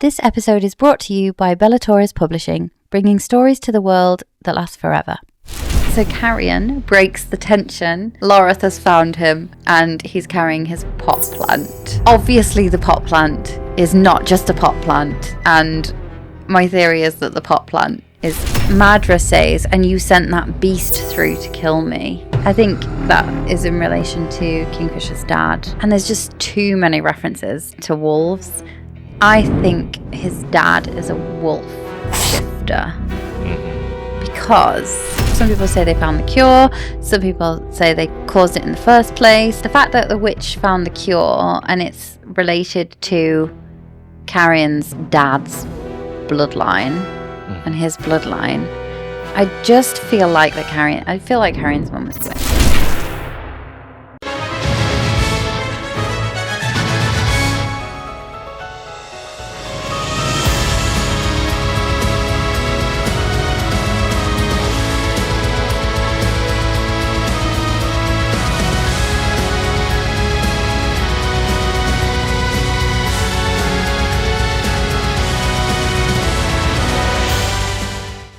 This episode is brought to you by Bellator's Publishing, bringing stories to the world that last forever. So Carrion breaks the tension. Loreth has found him and he's carrying his pot plant. Obviously the pot plant is not just a pot plant, and my theory is that the pot plant is Madra says, and you sent that beast through to kill me. I think that is in relation to Kingfisher's dad, and there's just too many references to wolves. I think his dad is a wolf shifter because some people say they found the cure, some people say they caused it in the first place. The fact that the witch found the cure and it's related to Carrion's dad's bloodline and his bloodline, I just feel like Carrion's mum was the witch.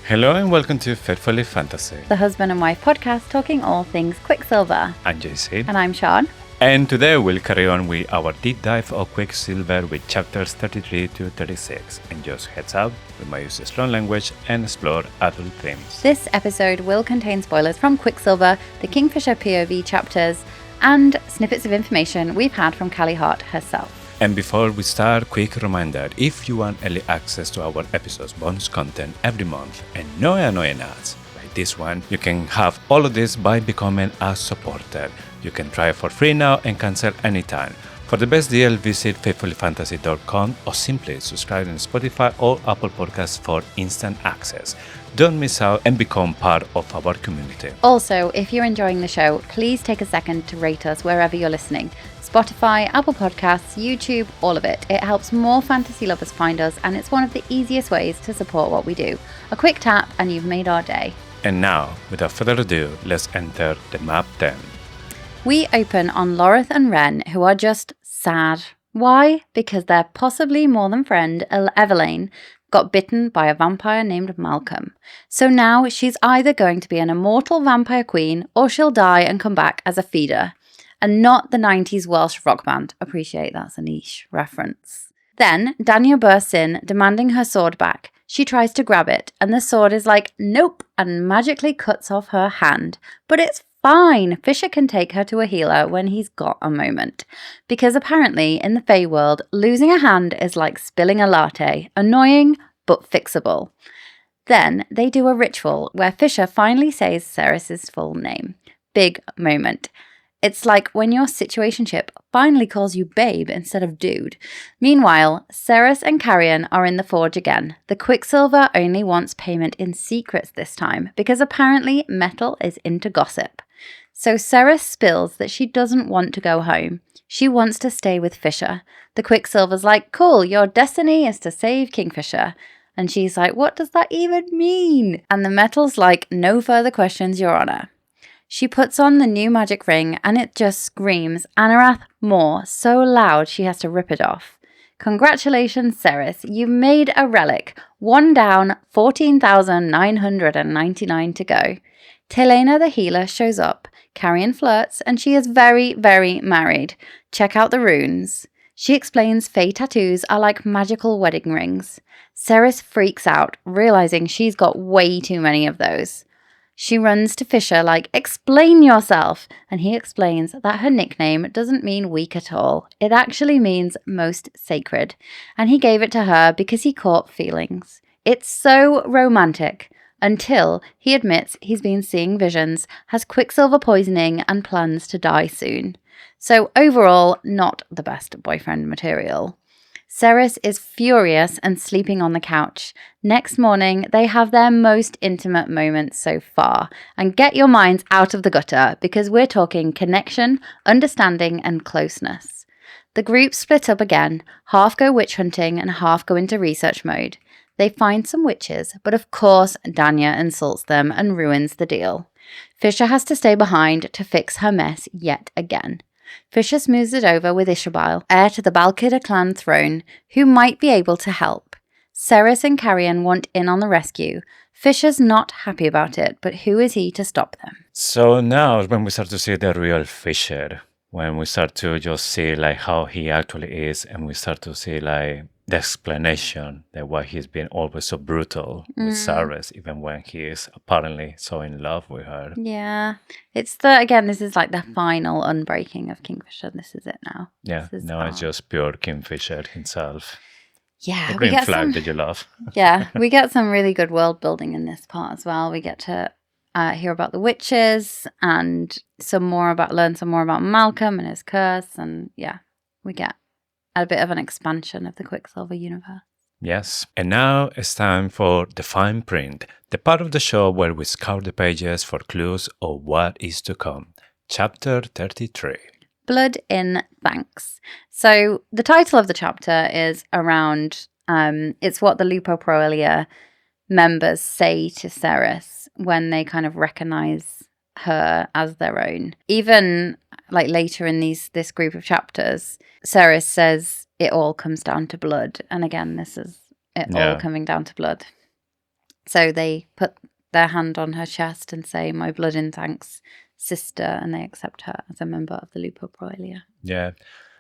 Hello and welcome to Faithfully Fantasy, The husband and wife podcast talking all things Quicksilver. I'm JC. And I'm Sean. And today we'll carry on with our deep dive of Quicksilver with chapters 33 to 36. And just heads up, we might use strong language and explore adult themes. This episode will contain spoilers from Quicksilver, the Kingfisher POV chapters, and snippets of information we've had from Callie Hart herself. And before we start, quick reminder, if you want early access to our episodes bonus content every month and no annoying ads like this one, you can have all of this by becoming a supporter. You can try it for free now and cancel anytime. For the best deal, visit faithfullyfantasy.com or simply subscribe on Spotify or Apple Podcasts for instant access. Don't miss out and become part of our community. Also, if you're enjoying the show, please take a second to rate us wherever you're listening. Spotify, Apple Podcasts, YouTube, all of it. It helps more fantasy lovers find us, and it's one of the easiest ways to support what we do. A quick tap and you've made our day. And now, without further ado, let's enter the map then. We open on Loreth and Ren, who are just sad. Why? Because their possibly more than friend, Evelyn, got bitten by a vampire named Malcolm. So now she's either going to be an immortal vampire queen or she'll die and come back as a feeder. And not the 90s Welsh rock band. Appreciate that's a niche reference. Then Danya bursts in, demanding her sword back. She tries to grab it, and the sword is like, nope, and magically cuts off her hand. But it's fine. Fisher can take her to a healer when he's got a moment. Because apparently, in the Fae world, losing a hand is like spilling a latte. Annoying, but fixable. Then they do a ritual where Fisher finally says Ceres's full name. Big moment. It's like when your situationship finally calls you babe instead of dude. Meanwhile, Ceres and Carrion are in the forge again. The Quicksilver only wants payment in secrets this time because apparently Metal is into gossip. So Ceres spills that she doesn't want to go home. She wants to stay with Fisher. The Quicksilver's like, cool, your destiny is to save Kingfisher. And she's like, what does that even mean? And the Metal's like, no further questions, Your Honor. She puts on the new magic ring and it just screams Anarath more, so loud she has to rip it off. Congratulations, Ceres, you've made a relic. 1 down, 14,999 to go. Lena the healer shows up. Carrion flirts and she is very, very married. Check out the runes. She explains Fae tattoos are like magical wedding rings. Ceres freaks out, realizing she's got way too many of those. She runs to Fisher like, explain yourself, and he explains that her nickname doesn't mean weak at all. It actually means most sacred, and he gave it to her because he caught feelings. It's so romantic, until he admits he's been seeing visions, has Quicksilver poisoning, and plans to die soon. So overall, not the best boyfriend material. Ceres is furious and sleeping on the couch. Next morning, they have their most intimate moment so far. And get your minds out of the gutter, because we're talking connection, understanding, and closeness. The group split up again, half go witch hunting and half go into research mode. They find some witches, but of course Danya insults them and ruins the deal. Fisher has to stay behind to fix her mess yet again. Fisher smooths it over with Ishabel, heir to the Balkida clan throne, who might be able to help. Ceres and Carrion want in on the rescue. Fisher's not happy about it, but who is he to stop them? So now is when we start to see the real Fisher, when we start to just see like how he actually is, and we start to see like the explanation that why he's been always so brutal with Ceres, even when he is apparently so in love with her. Yeah. It's this is like the final unbreaking of Kingfisher. This is it now. Yeah, This is now it's just pure Kingfisher himself. Yeah, The green flag that you love. Yeah, we get some really good world building in this part as well. We get to hear about the witches and learn some more about Malcolm and his curse, and yeah, we get a bit of an expansion of the Quicksilver universe. Yes, and now it's time for the fine print, the part of the show where we scour the pages for clues of what is to come. Chapter 33. Blood in Thanks. So the title of the chapter is around, it's what the Lupo Proelia members say to Ceres when they kind of recognize her as their own. Even like later in this group of chapters, Ceres says it all comes down to blood. And again, this is it all coming down to blood. So they put their hand on her chest and say, "My blood in thanks, sister," and they accept her as a member of the Lupo Proelia. Yeah.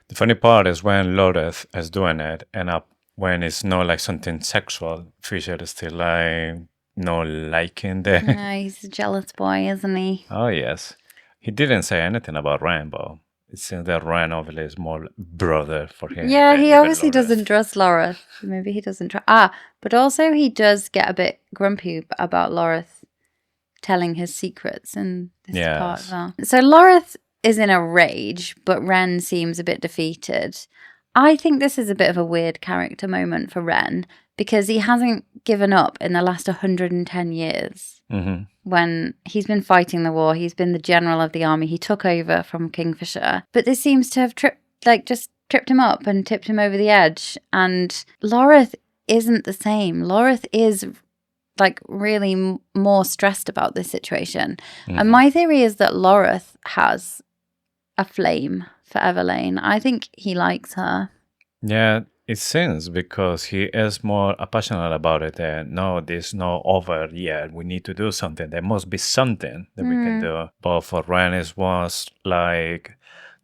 The funny part is when Loreth is doing it, and when it's not like something sexual, Fisher is still like no liking the... Yeah, he's a jealous boy, isn't he? Oh, yes. He didn't say anything about Rainbow. It seems that Ran obviously is more brother for him. Yeah, he obviously doesn't trust Loreth. Maybe he doesn't trust... but also he does get a bit grumpy about Loreth telling his secrets in this part as well. So Loreth is in a rage, but Ren seems a bit defeated. I think this is a bit of a weird character moment for Ren, because he hasn't given up in the last 110 years. Mm-hmm. When he's been fighting the war, he's been the general of the army. He took over from Kingfisher, but this seems to have just tripped him up and tipped him over the edge. And Loreth isn't the same. Loreth is like really more stressed about this situation. Mm-hmm. And my theory is that Loreth has a flame for Everlane. I think he likes her. Yeah, it seems, because he is more passionate about it. No, this is not over yet. We need to do something. There must be something that we can do. But for Ren, it was like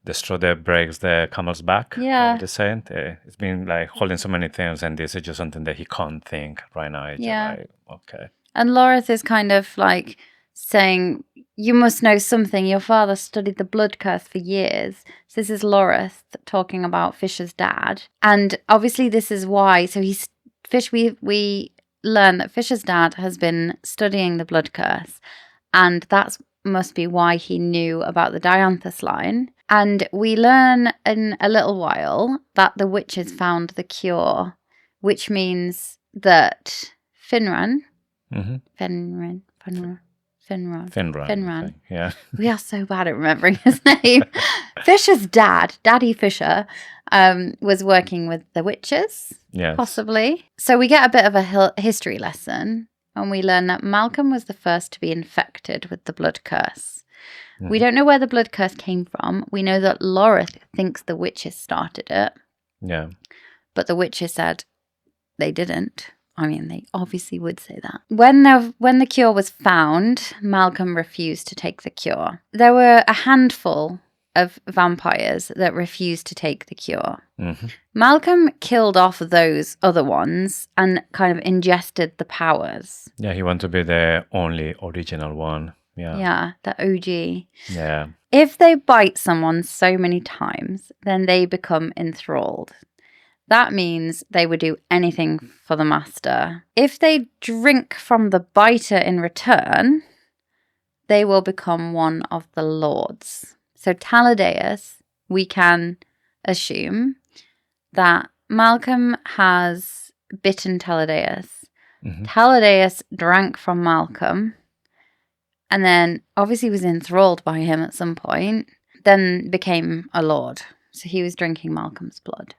the straw that breaks the camel's back. Yeah. The saying. It's been like holding so many things, and this is just something that he can't think right now. It's just like, okay. And Loreth is kind of like saying, "You must know something. Your father studied the blood curse for years." So this is Loreth talking about Fisher's dad. And obviously this is why. So we learn that Fisher's dad has been studying the blood curse. And that must be why he knew about the Dianthus line. And we learn in a little while that the witches found the cure, which means that Finran. Yeah. We are so bad at remembering his name. Fisher's dad, Daddy Fisher, was working with the witches, possibly. So we get a bit of a history lesson, and we learn that Malcolm was the first to be infected with the blood curse. We don't know where the blood curse came from. We know that Loreth thinks the witches started it. Yeah. But the witches said they didn't. I mean, they obviously would say that. When the cure was found, Malcolm refused to take the cure. There were a handful of vampires that refused to take the cure. Mm-hmm. Malcolm killed off those other ones and kind of ingested the powers. Yeah, he wanted to be the only original one. Yeah, the OG. Yeah. If they bite someone so many times, then they become enthralled. That means they would do anything for the master. If they drink from the biter in return, they will become one of the lords. So Taladeus, we can assume that Malcolm has bitten Taladeus. Mm-hmm. Taladeus drank from Malcolm and then obviously was enthralled by him at some point, then became a lord. So he was drinking Malcolm's blood.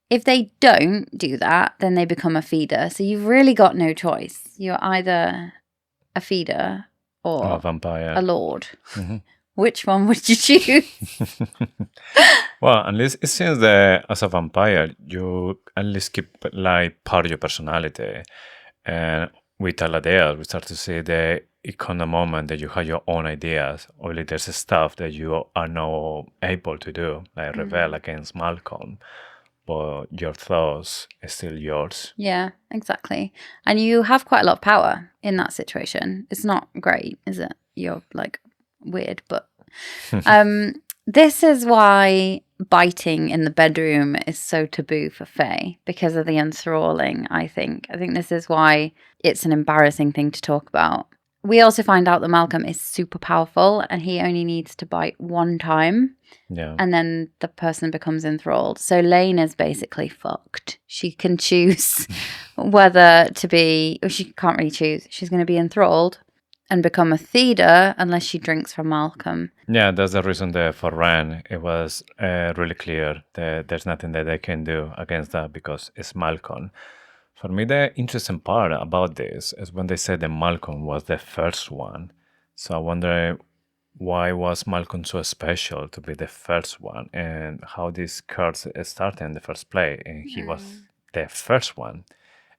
If they don't do that, then they become a feeder. So you've really got no choice. You're either a feeder or a vampire, a lord. Mm-hmm. Which one would you choose? Well, at least it seems that as a vampire, you at least keep like part of your personality. And with Aladea, we start to see the icona moment that you have your own ideas, only there's stuff that you are not able to do, like rebel against Malcolm, but your thoughts are still yours. Yeah, exactly. And you have quite a lot of power in that situation. It's not great, is it? You're like weird, but this is why biting in the bedroom is so taboo for Faye, because of the enthralling, I think. I think this is why it's an embarrassing thing to talk about. We also find out that Malcolm is super powerful and he only needs to bite one time. Yeah. And then the person becomes enthralled. So Lena's basically fucked. She can choose whether to be, or she can't really choose. She's going to be enthralled and become a Theda unless she drinks from Malcolm. Yeah, that's the reason that for Ren, it was really clear that there's nothing that they can do against that because it's Malcolm. For me, the interesting part about this is when they said that Malcolm was the first one. So I wonder why was Malcolm so special to be the first one and how this curse started in the first place. And he was the first one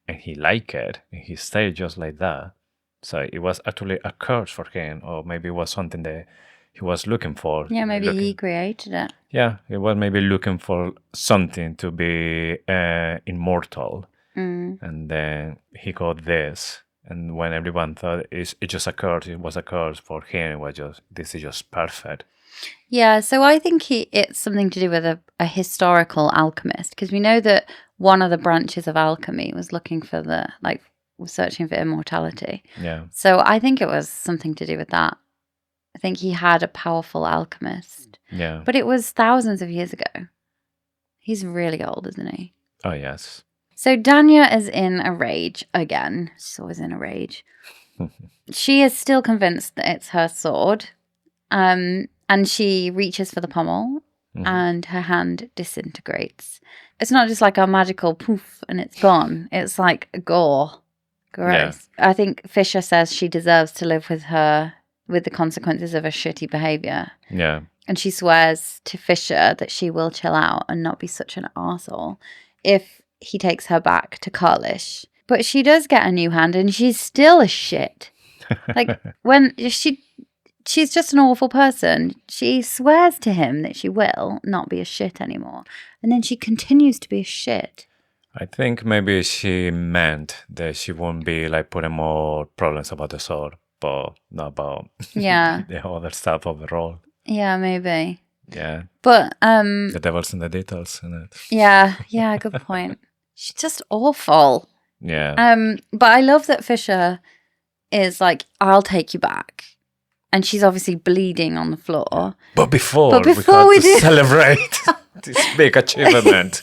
and he liked it and he stayed just like that. So it was actually a curse for him, or maybe it was something that he was looking for. Yeah, maybe he created it. Yeah, he was maybe looking for something to be immortal. And then he got this. And when everyone thought it just a curse, it was a curse for him. It was just, this is just perfect. Yeah, so I think it's something to do with a historical alchemist, because we know that one of the branches of alchemy was looking for was searching for immortality. Yeah. So I think it was something to do with that. I think he had a powerful alchemist. Yeah. But it was thousands of years ago. He's really old, isn't he? Oh, yes. So Danya is in a rage again. She's always in a rage. She is still convinced that it's her sword. And she reaches for the pommel and her hand disintegrates. It's not just like a magical poof and it's gone. It's like gore. Gross. Yeah. I think Fisher says she deserves to live with the consequences of her shitty behaviour. Yeah. And she swears to Fisher that she will chill out and not be such an arsehole if he takes her back to Carlish. But she does get a new hand and she's still a shit. Like, when she's just an awful person. She swears to him that she will not be a shit anymore. And then she continues to be a shit. I think maybe she meant that she won't be like putting more problems about the sword, but not about the other stuff overall. Yeah, maybe. Yeah. But the devil's in the details, isn't it? Yeah, good point. She's just awful. Yeah. But I love that Fisher is like, I'll take you back. And she's obviously bleeding on the floor. But before we do celebrate this big achievement.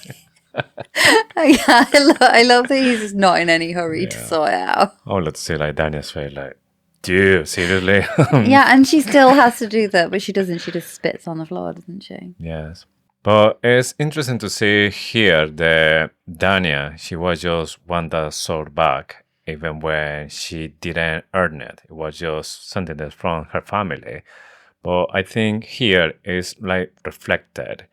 Yeah, I love that he's just not in any hurry to sort it out. Oh, let's see, like Danya's face, like, dude, seriously? Yeah, and she still has to do that, but she doesn't. She just spits on the floor, doesn't she? Yes. But it's interesting to see here that Danya, she was just want that sword back, even when she didn't earn it. It was just something that's from her family. But I think here is like reflected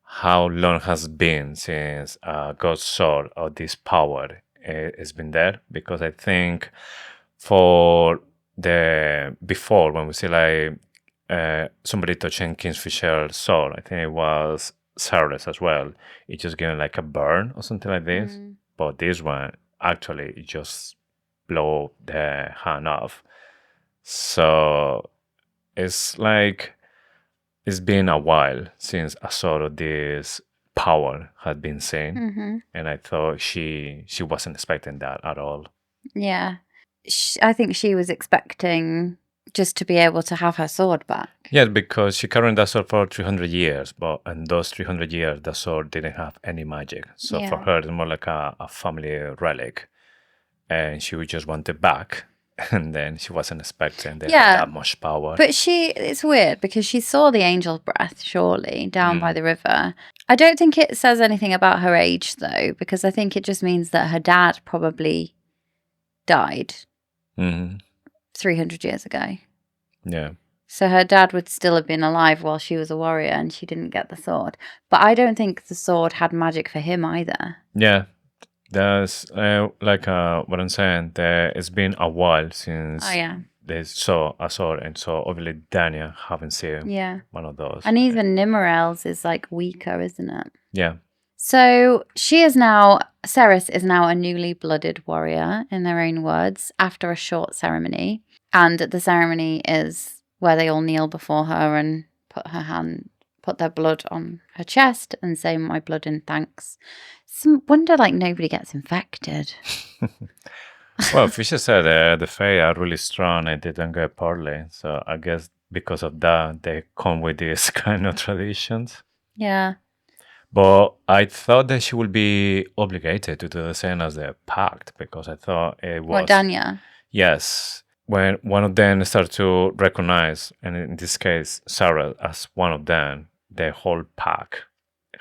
how long has been since God's sword or this power has been there. Because I think for the before, when we see like somebody touching Kingfisher's sword, I think it was Ceres as well. It just getting like a burn or something like this. But this one actually it just blow the hand off. So it's like it's been a while since a sort of this power had been seen, and I thought she wasn't expecting that at all. Yeah, I think she was expecting just to be able to have her sword back. Yeah, because she carried that sword for 300 years, but in those 300 years, the sword didn't have any magic. So for her, it's more like a family relic, and she would just want it back. And then she wasn't expecting that much power. But it's weird because she saw the angel's breath, surely, down by the river. I don't think it says anything about her age, though, because I think it just means that her dad probably died 300 years ago. Yeah. So her dad would still have been alive while she was a warrior and she didn't get the sword. But I don't think the sword had magic for him either. Yeah, there's what I'm saying. It's been a while since Oh, yeah. they saw a sword, and so obviously Dania haven't seen Yeah. one of those. And even Nimmerel's is like weaker, isn't it? Yeah. So Ceres is now a newly blooded warrior, in their own words, after a short ceremony. And the ceremony is where they all kneel before her and put their blood on her chest and say, "My blood in thanks." Some wonder like nobody gets infected. Well, Fisher said the Fae are really strong and they don't get poorly. So I guess because of that, they come with these kind of traditions. Yeah. But I thought that she would be obligated to do the same as the pact, because I thought it was... What, Danya? Yes. When one of them starts to recognize, and in this case, Sarah as one of them, the whole pack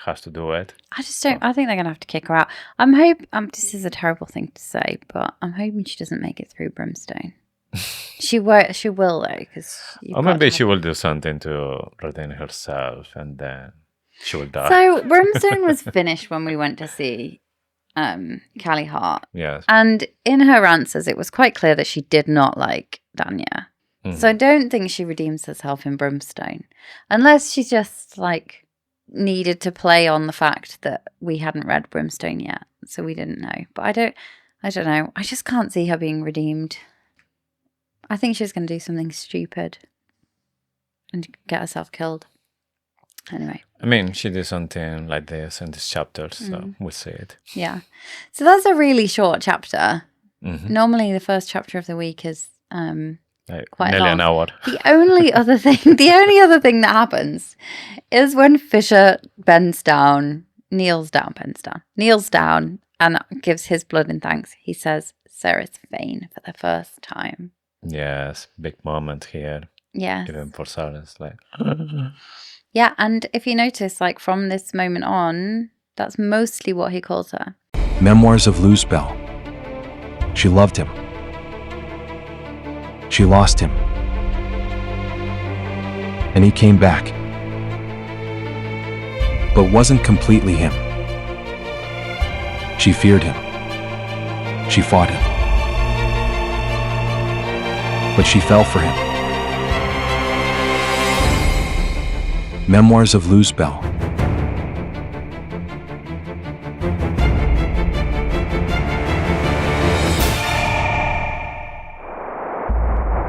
has to do it. I just don't. I think they're gonna have to kick her out. I'm hoping. This is a terrible thing to say, but I'm hoping she doesn't make it through Brimstone. She won't. She will though, because. Or maybe she will do something to redeem herself, and then she will die. So Brimstone was finished when we went to see Callie Hart. Yes. And in her answers, it was quite clear that she did not like Danya. So I don't think she redeems herself in Brimstone, unless she just like needed to play on the fact that we hadn't read Brimstone yet, so we didn't know. But I don't know. I just can't see her being redeemed. I think she's going to do something stupid and get herself killed. Anyway. I mean, she did something like this in this chapter, so we'll see it. Yeah. So that's a really short chapter. Mm-hmm. Normally, the first chapter of the week is quite nearly long. An hour. The only other thing that happens is when Fisher kneels down, and gives his blood in thanks. He says, "Ceres Fane" for the first time. Yes, big moment here. Yeah. Even for Ceres, like. Yeah, and if you notice, like from this moment on, that's mostly what he calls her. Memoirs of Luzbel. She loved him. She lost him. And he came back. But wasn't completely him. She feared him. She fought him. But she fell for him. Memoirs of Luzbel.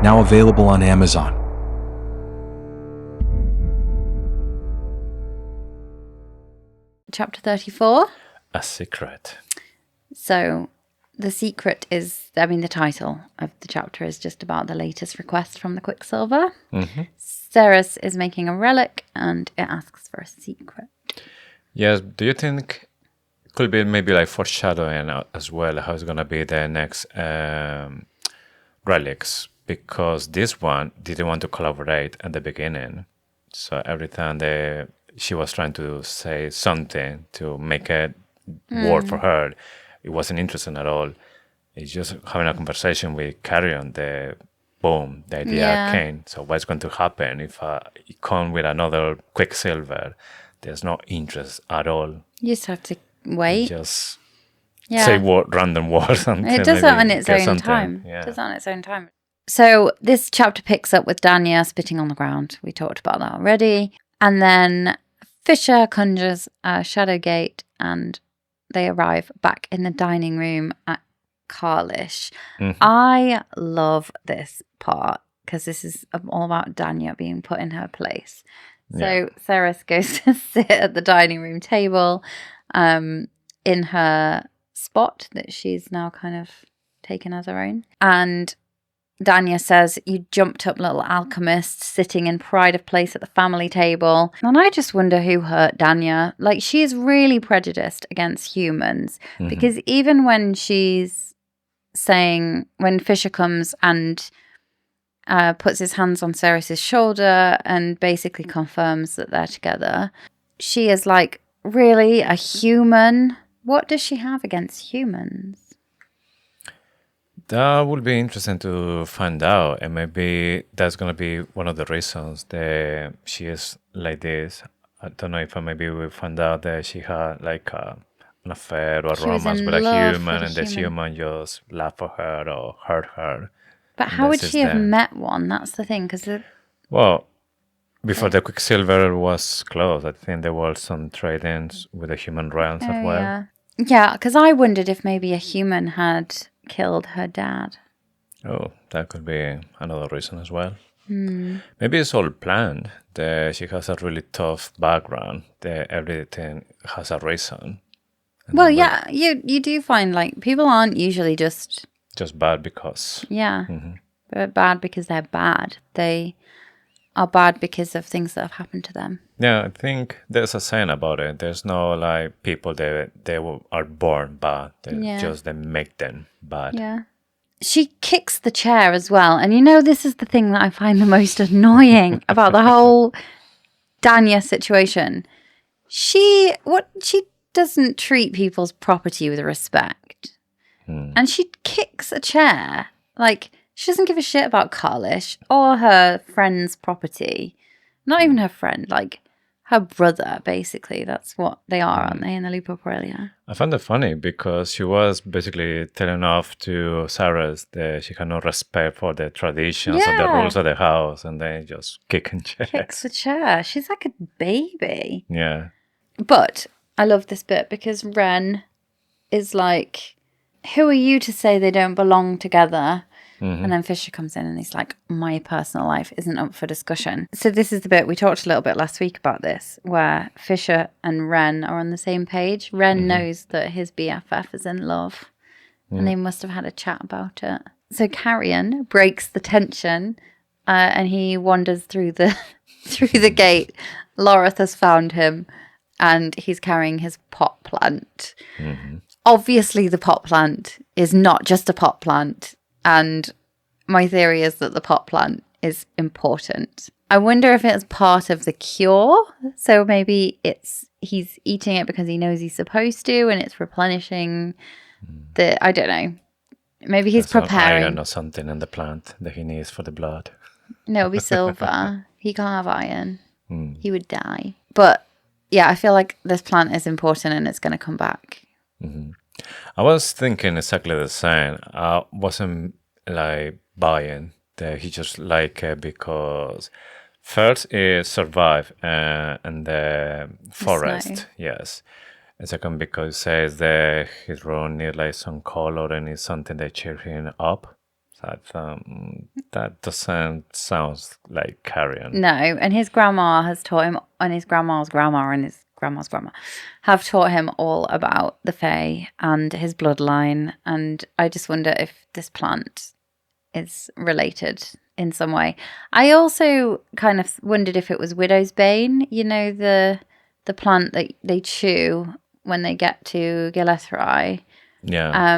Now available on Amazon. Chapter 34. A secret. So the secret is, the title of the chapter is just about the latest request from the Quicksilver. Mm-hmm. Ceres is making a relic and it asks for a secret. Yes, do you think it could be maybe like foreshadowing as well how it's going to be the next relics? Because this one didn't want to collaborate at the beginning. So every time she was trying to say something to make it work for her, it wasn't interesting at all. It's just having a conversation with Carrion, the idea came. So what's going to happen if you come with another Quicksilver? There's no interest at all. You just have to wait. Just say random words. It does that on its own time. Yeah. It does that on its own time. So this chapter picks up with Danya spitting on the ground. We talked about that already. And then Fisher conjures a shadow gate and they arrive back in the dining room at Carlish. Mm-hmm. I love this part because this is all about Danya being put in her place. So Ceres goes to sit at the dining room table in her spot that she's now kind of taken as her own. And Danya says, "You jumped up little alchemist sitting in pride of place at the family table." And I just wonder who hurt Danya. Like, she is really prejudiced against humans because even when she's saying, when Fisher comes and puts his hands on Ceres' shoulder and basically confirms that they're together, she is like, really? A human? What does she have against humans? That would be interesting to find out, and maybe that's gonna be one of the reasons that she is like this. I don't know if maybe we find out that she had like an affair or a She was romance in with a love human, with a and this human. human just laughed for her or hurt her. But And how would this is she have the met one? That's the thing, because well before the Quicksilver was closed. I think there were some trade-ins with the human realms as well. yeah, because I wondered if maybe a human had killed her dad. Oh, that could be another reason as well. Maybe it's all planned. That she has a really tough background. That everything has a reason. And Well, then yeah, you do find like people aren't usually just just bad because. they're bad because they're bad. They are bad because of things that have happened to them. Yeah, I think there's a saying about it. There's no like people that are born bad. They make them bad. Yeah. She kicks the chair as well. And this is the thing that I find the most annoying about the whole Danya situation. She doesn't treat people's property with respect. And she kicks a chair. Like, she doesn't give a shit about Carlish or her friend's property. Not even her friend, like her brother, basically. That's what they are, aren't they, in the Lupo Aurelia? I found it funny because she was basically telling off to Sarah's that she had no respect for the traditions or the rules of the house, and then just kicking chairs. Kicks the chair. She's like a baby. Yeah. But I love this bit because Ren is like, who are you to say they don't belong together? And then Fisher comes in and he's like, my personal life isn't up for discussion. So this is the bit, we talked a little bit last week about this, where Fisher and Ren are on the same page. Ren knows that his BFF is in love and they must have had a chat about it. So Carrion breaks the tension and he wanders through the through the gate. Loreth has found him and he's carrying his pot plant. Obviously the pot plant is not just a pot plant. And my theory is that the pot plant is important. I wonder if it's part of the cure. So maybe he's eating it because he knows he's supposed to and it's replenishing I don't know. Maybe he's Some preparing. iron or something in the plant that he needs for the blood. No, it'll be silver. He can't have iron. He would die. But yeah, I feel like this plant is important and it's going to come back. I was thinking exactly the same. I wasn't like buying that he just like it because first it survived in the forest, snow. yes. And second because it says that his room needs like some color and it's something that cheer him up. So I thought that doesn't sound like Carrion. No, and his grandma has taught him, and his grandma's grandma and his grandma's grandma have taught him all about the Fae and his bloodline. And I just wonder if this plant is related in some way. I also kind of wondered if it was Widow's Bane, the plant that they chew when they get to Gillethrai. Yeah.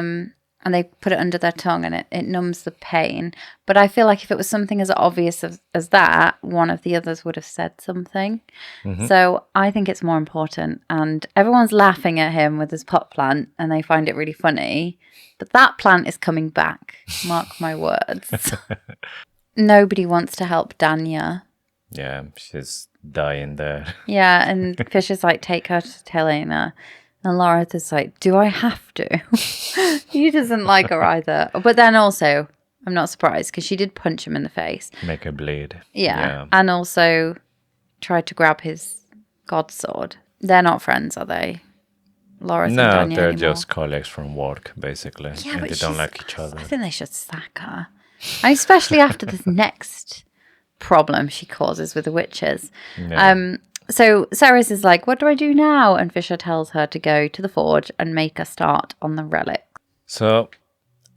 And they put it under their tongue and it numbs the pain. But I feel like if it was something as obvious as that, one of the others would have said something. So I think it's more important. And everyone's laughing at him with his pot plant and they find it really funny. But that plant is coming back. Mark my words. Nobody wants to help Danya. Yeah, she's dying there. Yeah, and Fisher's like, take her to Lena. And Loreth is like, do I have to? He doesn't like her either. But then also, I'm not surprised because she did punch him in the face. Make her bleed. Yeah. And also tried to grab his god sword. They're not friends, are they? Loreth and Danya they're anymore? just colleagues from work, basically. Yeah, and but they don't like each other. I think they should sack her. Especially after this next problem she causes with the witches. Yeah. So Ceres is like, what do I do now? And Fisher tells her to go to the forge and make a start on the relic. So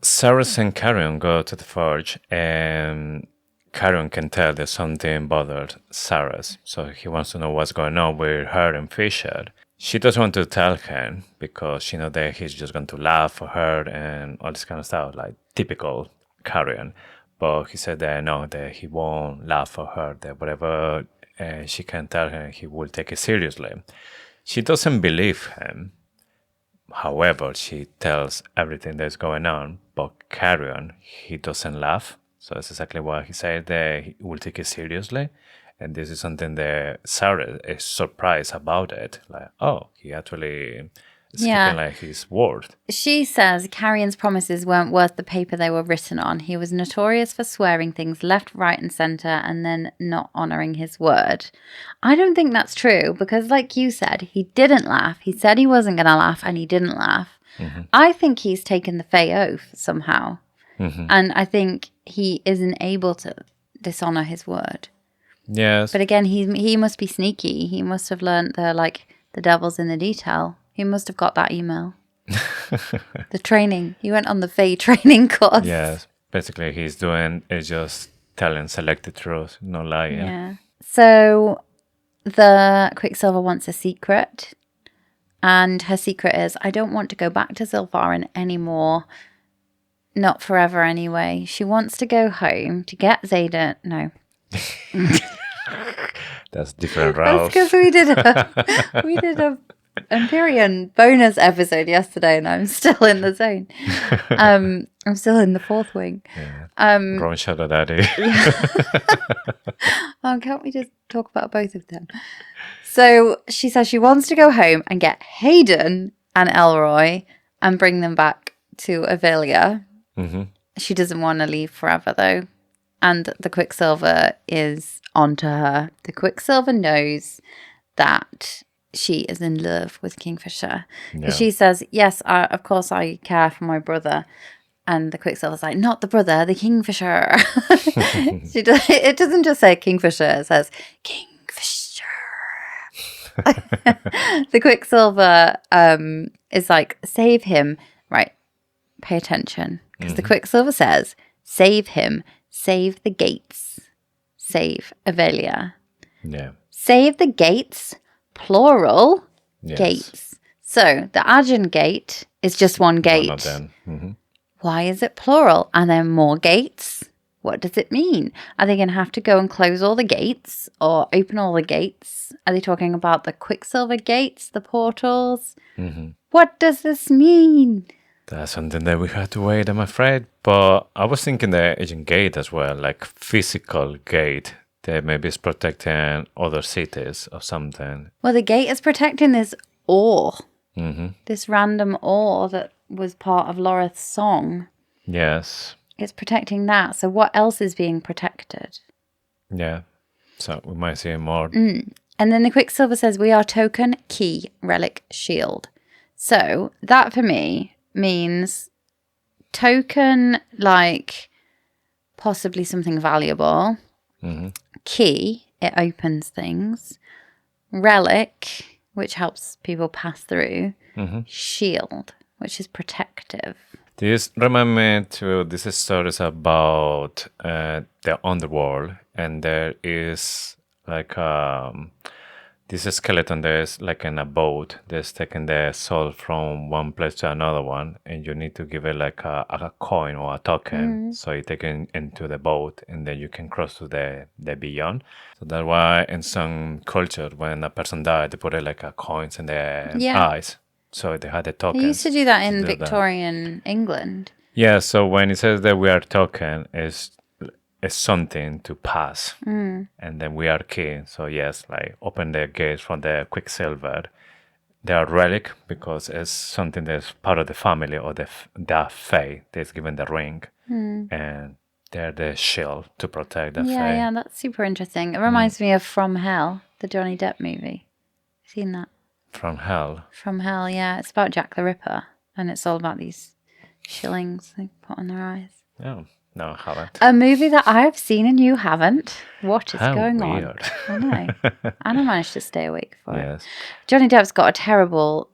Ceres and Carrion go to the forge and Carrion can tell that something bothered Ceres. So he wants to know what's going on with her and Fisher. She doesn't want to tell him because she knows that he's just going to laugh for her and all this kind of stuff, like typical Carrion. But he said that no, that he won't laugh for her, that whatever she can tell him, he will take it seriously. She doesn't believe him, However, she tells everything that's going on, but Carrion, he doesn't laugh. So that's exactly what he said, that he will take it seriously. And this is something that Sarah is surprised about it. Like, oh, he actually is keeping like his word. She says Carrion's promises weren't worth the paper they were written on. He was notorious for swearing things left, right, and centre and then not honouring his word. I don't think that's true because, like you said, he didn't laugh. He said he wasn't going to laugh and he didn't laugh. Mm-hmm. I think he's taken the Fey oath somehow. Mm-hmm. And I think he isn't able to dishonour his word. Yes. But again, he must be sneaky. He must have learned the devil's in the detail. He must have got that email. The training. He went on the Fey training course. Yes. Basically, he's doing is just telling selected truth, no lying. Yeah. So the Quicksilver wants a secret. And her secret is, I don't want to go back to Zilfarin anymore. Not forever anyway. She wants to go home to get Zayden. No. That's different route. That's because we did a Empyrean bonus episode yesterday, and I'm still in the zone. I'm still in the fourth wing. Yeah. Wrong Shadow Daddy. Can't we just talk about both of them? So she says she wants to go home and get Hayden and Elroy and bring them back to Avelia. Mm-hmm. She doesn't want to leave forever, though. And the Quicksilver is onto her. The Quicksilver knows that she is in love with Kingfisher. Yeah. She says, yes, of course I care for my brother. And the Quicksilver's like, not the brother, the Kingfisher. It doesn't just say Kingfisher, it says Kingfisher. The Quicksilver is like, save him. Right, pay attention. Because the Quicksilver says, save him. Save the gates. Save Avelia. Yeah. Save the gates, plural, yes. Gates. So the Agen gate is just one gate. One of them. Mm-hmm. Why is it plural? Are there more gates? What does it mean? Are they going to have to go and close all the gates or open all the gates? Are they talking about the Quicksilver gates, the portals? Mm-hmm. What does this mean? That's something that we had to wait, I'm afraid. But I was thinking the Agent Gate as well, like physical gate that maybe is protecting other cities or something. Well, the gate is protecting this ore. Mm-hmm. This random ore that was part of Lorith's song. Yes. It's protecting that. So what else is being protected? Yeah. So we might see more. And then the Quicksilver says, we are token, key, relic, shield. So that for me means token, like possibly something valuable. Mm-hmm. Key, it opens things. Relic, which helps people pass through. Mm-hmm. Shield, which is protective. This reminds me to these stories about the underworld, and there is like this skeleton that is like in a boat that's taking the soul from one place to another one, and you need to give it like a coin or a token, so you take it into the boat, and then you can cross to the beyond. So that's why in some culture, when a person died, they put it like a coins in their eyes. So they had a token. They used to do that in Victorian England. Yeah, so when it says that we are token, is something to pass. And then we are key. So yes, like open the gates from the Quicksilver. They are relic because it's something that's part of the family or the Fae that's given the ring. And they're the shield to protect the Fae. Yeah, that's super interesting. It reminds me of From Hell, the Johnny Depp movie. Seen that? From Hell? From Hell, yeah. It's about Jack the Ripper. And it's all about these shillings they put on their eyes. Oh, no, I haven't. A movie that I've seen and you haven't. What is going weird. on? I know. Anna managed to stay awake for it. Johnny Depp's got a terrible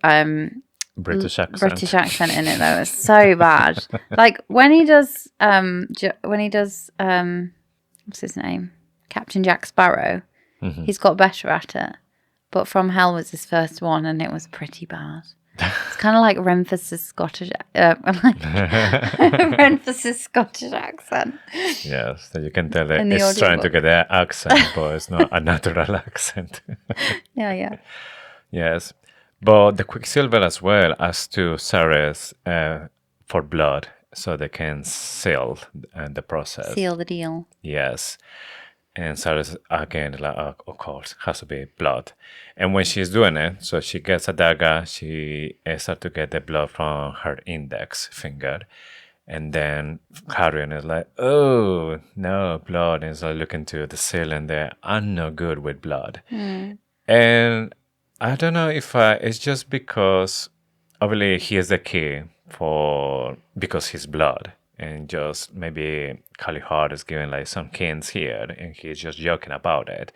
British accent. British accent in it though. It's so bad. Like when he does what's his name? Captain Jack Sparrow. Mm-hmm. He's got better at it. But From Hell was his first one, and it was pretty bad. It's kind of like Renfre's Scottish, Renfre's Scottish accent. Yes, so you can tell that it's trying to get that accent, but it's not a natural accent. Yeah. Yes, But the Quicksilver as well as to Ceres for blood, so they can seal the process. Seal the deal. Yes. And Ceres, again, like, of course, has to be blood. And when she's doing it, so she gets a dagger, she starts to get the blood from her index finger. And then Carrion is like, oh, no, blood. And so looking to the seal and there, I'm not good with blood. And I don't know if it's just because obviously he is the key because he's blood. And just maybe Calihard is giving like some hints here and he's just joking about it.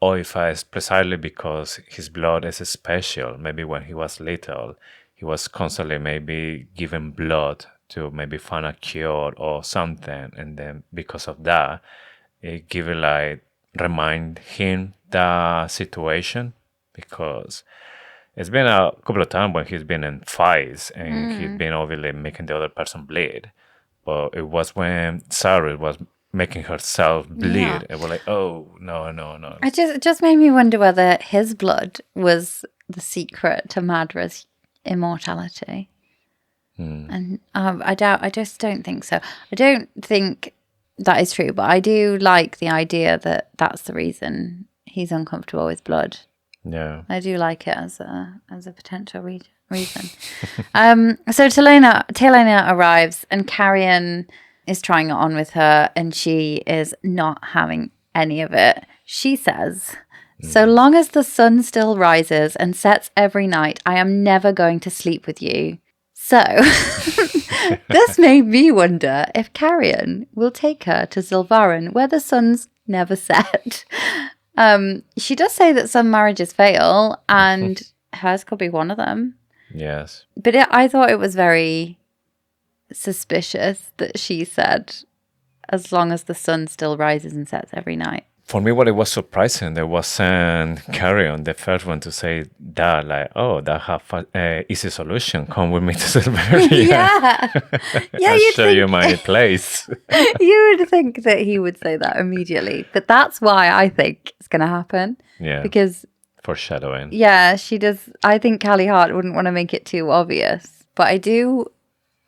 Or if it's precisely because his blood is special. Maybe when he was little, he was constantly maybe given blood to maybe find a cure or something. And then because of that, it give it like remind him the situation, because it's been a couple of times when he's been in fights and he's been obviously making the other person bleed. But it was when Sarah was making herself bleed. Yeah. It was like, oh, no. It just made me wonder whether his blood was the secret to Madra's immortality. And I just don't think so. I don't think that is true, but I do like the idea that that's the reason he's uncomfortable with blood. Yeah. I do like it as a potential reason. So Telena arrives and Carrion is trying it on with her and she is not having any of it. She says, so long as the sun still rises and sets every night, I am never going to sleep with you. So this made me wonder if Carrion will take her to Zilvarin where the sun's never set. She does say that some marriages fail and hers could be one of them. Yes. But I thought it was very suspicious that she said, as long as the sun still rises and sets every night. For me, what it was surprising, there wasn't Carrion, the first one to say that, like, oh, that have an easy solution. Come with me to Silveria. Yeah. I'll show you my place. You would think that he would say that immediately. But that's why I think it's going to happen. Yeah. Because, Foreshadowing. yeah, she does. I think Callie Hart wouldn't want to make it too obvious. But I do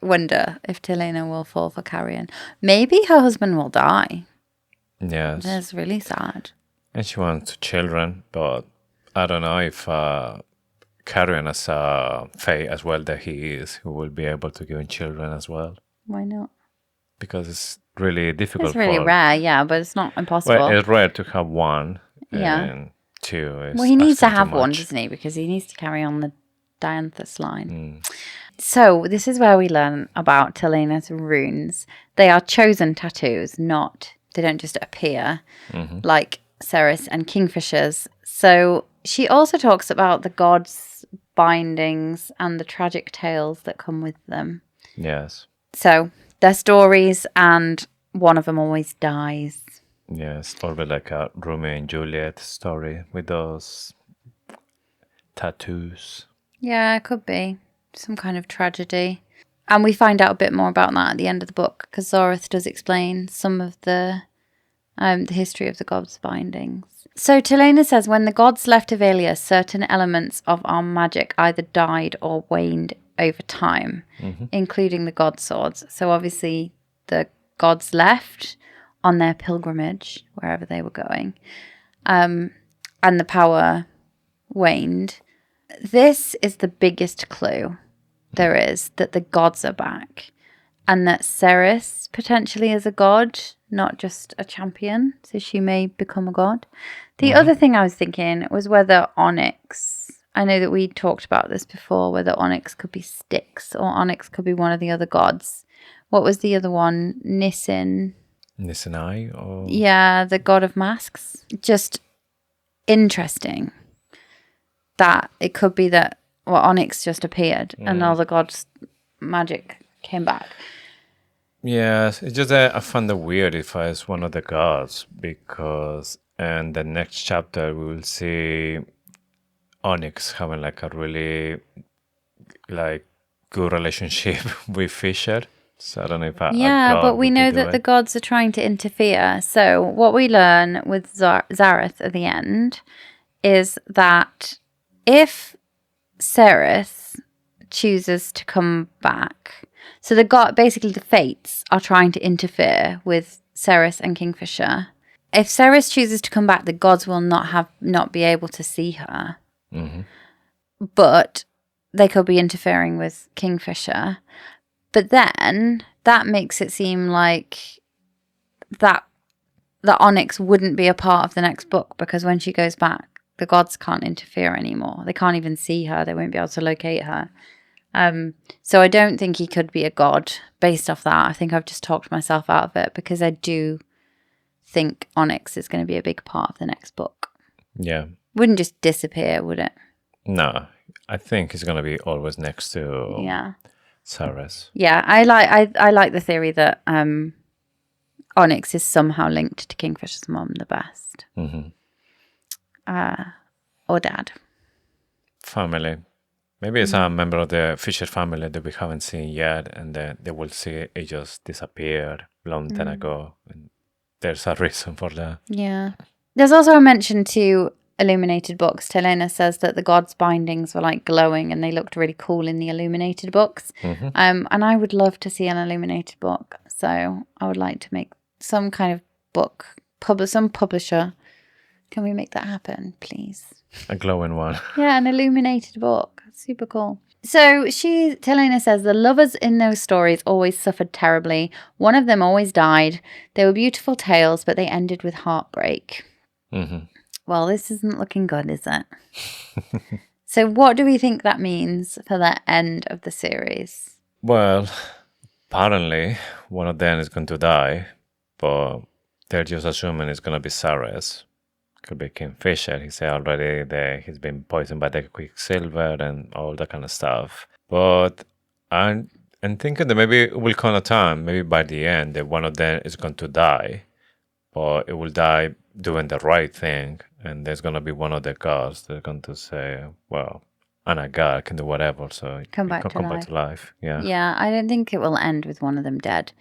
wonder if Telena will fall for Carrion. Maybe her husband will die. Yes. That's really sad. And she wants children, but I don't know if Carrion as a Fae as well that he is, who will be able to give him children as well. Why not? Because it's really difficult. It's really rare, yeah, but it's not impossible. Well, it's rare to have one. Yeah. And two is Well, he needs to asking too have one, much. doesn't he? Because he needs to carry on the Dianthus line. So this is where we learn about Telena's runes. They are chosen tattoos, they don't just appear like Ceres and Kingfishers. So she also talks about the gods' bindings and the tragic tales that come with them. Yes. So they're stories and one of them always dies. Yes. Or like a Romeo and Juliet story with those tattoos. Yeah, it could be some kind of tragedy. And we find out a bit more about that at the end of the book because Zorith does explain some of the history of the gods' bindings. So Telena says, when the gods left Avelia, certain elements of our magic either died or waned over time, including the god swords. So obviously the gods left on their pilgrimage, wherever they were going, and the power waned. This is the biggest clue there is, that the gods are back and that Ceres potentially is a god, not just a champion, so she may become a god. The other thing I was thinking was whether Onyx, I know that we talked about this before, whether Onyx could be Styx or Onyx could be one of the other gods. What was the other one? Nissen? Nissenai? Or... Yeah, the god of masks. Just interesting that it could be that Onyx just appeared and all the gods' magic came back. Yes, it's just I find it weird if I was one of the gods, because in the next chapter we will see Onyx having like a really like good relationship with Fisher. So I don't know if a god but we would know do that it. the gods are trying to interfere. So what we learn with Zareth at the end is that if Ceres chooses to come back, so basically the fates are trying to interfere with Ceres and Kingfisher. If Ceres chooses to come back, the gods will not be able to see her. Mm-hmm. But they could be interfering with Kingfisher. But then that makes it seem like that Onyx wouldn't be a part of the next book, because when she goes back, the gods can't interfere anymore. They can't even see her. They won't be able to locate her. So I don't think he could be a god based off that. I think I've just talked myself out of it, because I do think Onyx is going to be a big part of the next book. Yeah. Wouldn't just disappear, would it? No, I think he's going to be always next to Ceres. Yeah, I like the theory that Onyx is somehow linked to Kingfisher's mom the best. Mm-hmm. Or dad. Family. Maybe it's a member of the Fisher family that we haven't seen yet, and then they will see it just disappeared a long time ago. And there's a reason for that. Yeah. There's also a mention to illuminated books. Lena says that the gods' bindings were like glowing and they looked really cool in the illuminated books. Mm-hmm. And I would love to see an illuminated book. So I would like to make some kind of book, some publisher. Can we make that happen, please? A glowing one. Yeah, an illuminated book. Super cool. So Lena says the lovers in those stories always suffered terribly. One of them always died. They were beautiful tales, but they ended with heartbreak. Mm-hmm. Well, this isn't looking good, is it? So what do we think that means for the end of the series? Well, apparently one of them is going to die, but they're just assuming it's going to be Ceres. Could be Kingfisher. He said already that he's been poisoned by the Quicksilver and all that kind of stuff. But I'm thinking that maybe it will come a time, maybe by the end, that one of them is going to die, but it will die doing the right thing, and there's going to be one of the gods that's going to say, well, I'm a god, can do whatever, so Come back to life. Yeah. Yeah, I don't think it will end with one of them dead.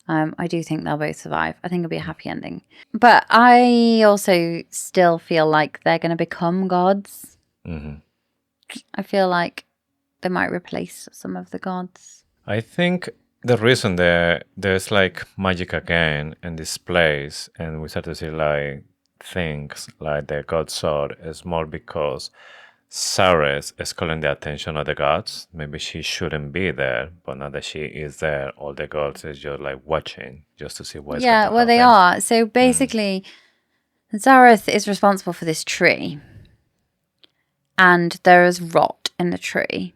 I do think they'll both survive. I think it'll be a happy ending. But I also still feel like they're going to become gods. Mm-hmm. I feel like they might replace some of the gods. I think the reason there's like magic again in this place, and we start to see like things like the god sword, is more because Ceres is calling the attention of the gods. Maybe she shouldn't be there, but now that she is there, all the gods is just like watching just to see what's going to happen. They are. So basically, Zareth is responsible for this tree, and there is rot in the tree,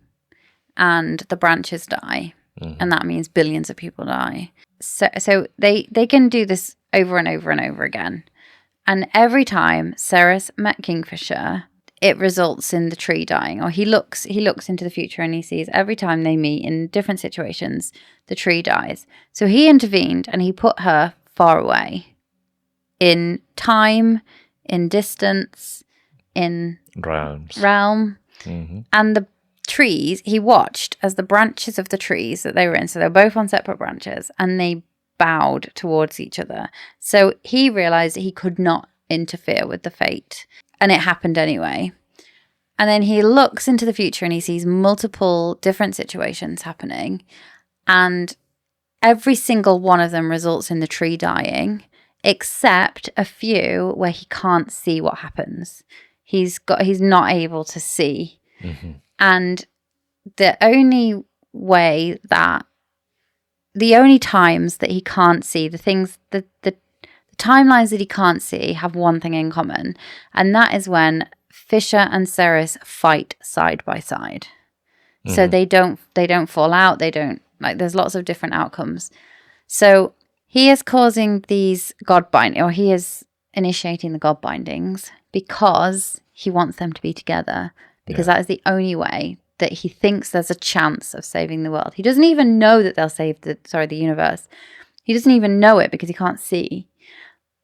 and the branches die, and that means billions of people die. So they can do this over and over and over again, and every time Ceres met Kingfisher, it results in the tree dying, or he looks into the future and he sees every time they meet in different situations, the tree dies. So he intervened and he put her far away in time, in distance, in realm. Mm-hmm. And the trees, he watched as the branches of the trees that they were in, so they were both on separate branches, and they bowed towards each other. So he realized that he could not interfere with the fate. And it happened anyway. And then he looks into the future and he sees multiple different situations happening. And every single one of them results in the tree dying, except a few where he can't see what happens. He's not able to see. Mm-hmm. And the only times that he can't see, the timelines that he can't see have one thing in common, and that is when Fisher and Ceres fight side by side. Mm-hmm. So they don't fall out. They don't, like, there's lots of different outcomes. So he is causing these he is initiating the god bindings because he wants them to be together, because that is the only way that he thinks there's a chance of saving the world. He doesn't even know that they'll save the universe. He doesn't even know it because he can't see.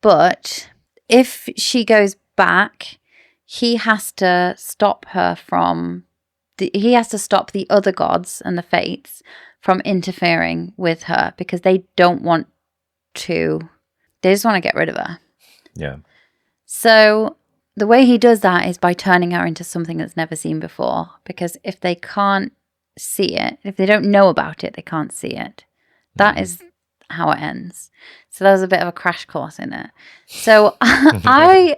But if she goes back, he has to stop her he has to stop the other gods and the fates from interfering with her, because they just want to get rid of her. Yeah. So the way he does that is by turning her into something that's never seen before. Because if they can't see it, if they don't know about it, they can't see it. That is how it ends. So that was a bit of a crash course in it. So I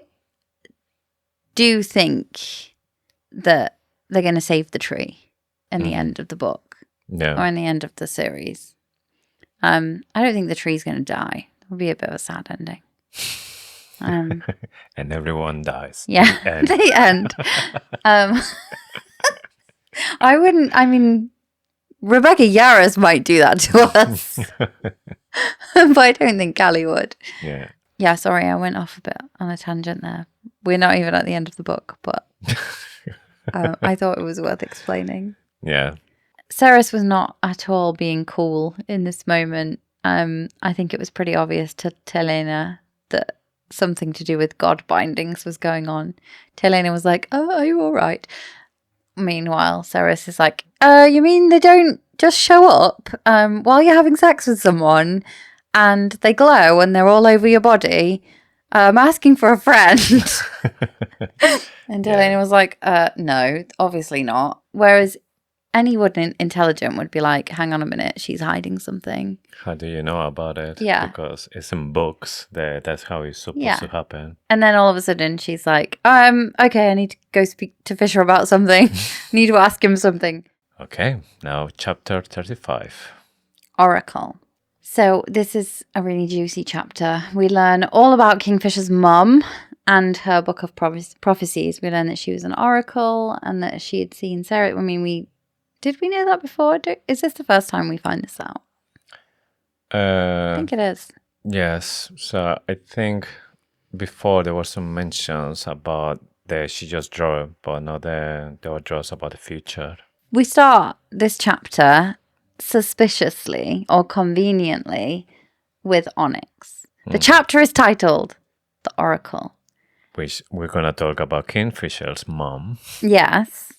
do think that they're going to save the tree in the end of the book or in the end of the series. I don't think the tree's going to die. It would be a bit of a sad ending. And everyone dies. Yeah, the end. I wouldn't, I mean, Rebecca Yarros might do that to us. But I don't think Callie would. Yeah. Yeah, sorry, I went off a bit on a tangent there. We're not even at the end of the book, but I thought it was worth explaining. Yeah. Ceres was not at all being cool in this moment. I think it was pretty obvious to Lena that something to do with god bindings was going on. Lena was like, "Oh, are you all right?" Meanwhile, Ceres is like, you mean they don't just show up while you're having sex with someone and they glow and they're all over your body? I'm asking for a friend." And Lena was like, no, obviously not. Whereas anyone intelligent would be like, hang on a minute, she's hiding something. How do you know about it? Yeah. Because it's in books. That's how it's supposed to happen. And then all of a sudden she's like, okay, I need to go speak to Fisher about something. Need to ask him something. Okay, now chapter 35. Oracle. So this is a really juicy chapter. We learn all about Kingfisher's mum and her book of prophecies. We learn that she was an oracle and that she had seen Sarah. I mean, did we know that before? Is this the first time we find this out? I think it is. Yes. So I think before there were some mentions about she just drew, but now there were draws about the future. We start this chapter suspiciously or conveniently with Onyx. The chapter is titled The Oracle. Which we're going to talk about Kingfisher's mom. Yes.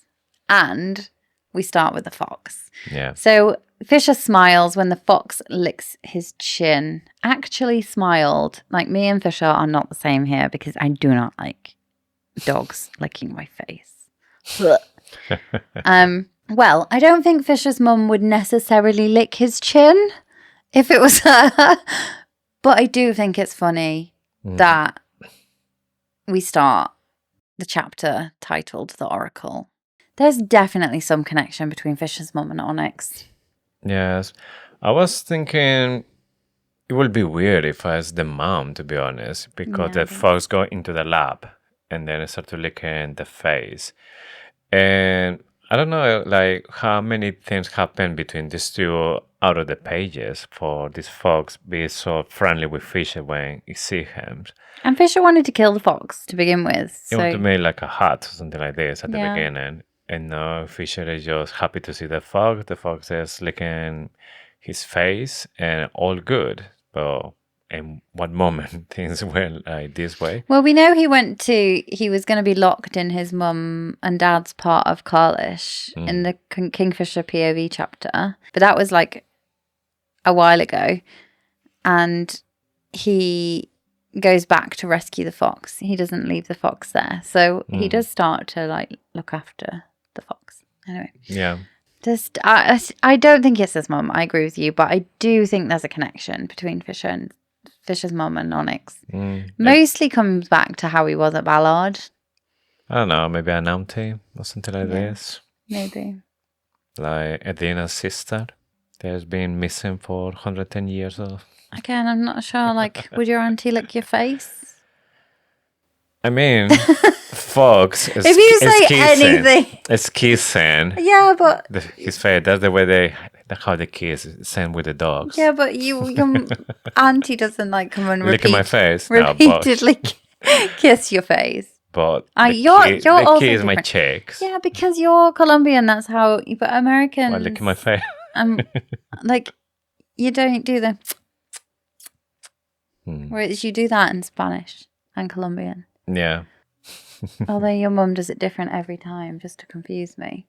And we start with the fox. Yeah. So Fisher smiles when the fox licks his chin. Actually smiled. Like, me and Fisher are not the same here because I do not like dogs licking my face. Well, I don't think Fisher's mum would necessarily lick his chin if it was her. But I do think it's funny that we start the chapter titled The Oracle. There's definitely some connection between Fisher's mum and Onyx. Yes. I was thinking it would be weird if I was the mom, to be honest, because the fox go into the lab and then start to lick in the face. And I don't know, like, how many things happen between these two out of the pages for this fox be so friendly with Fisher when he see him. And Fisher wanted to kill the fox to begin with. He wanted to make like a hut or something like this at the beginning. And now Fisher is just happy to see the fox. The fox is licking his face and all good. But in what moment things went like this way? Well, we know he was going to be locked in his mum and dad's part of Carlish in the Kingfisher POV chapter. But that was like a while ago. And he goes back to rescue the fox. He doesn't leave the fox there. So he does start to like look after the fox. Anyway. Yeah. Just I don't think it's his mum. I agree with you, but I do think there's a connection between Fisher's mum and Onyx. Mostly comes back to how he was at Ballard. I don't know, maybe an auntie or something like this. Maybe. Like Edina's sister. There's been missing for 110 years or... Again, I'm not sure. Like, would your auntie lick your face? I mean, fox is if you say kissing. anything, it's kissing. Yeah, but his face. That's the way how they kiss. Same with the dogs. Yeah, but your auntie doesn't like come and licking my face. Repeatedly kiss your face. But you're also kiss different. my cheeks. Yeah, because you're Colombian. That's how. But Americans. Well, licking my face. Like, you don't do the. Whereas you do that in Spanish and Colombian. Yeah. Although your mum does it different every time, just to confuse me.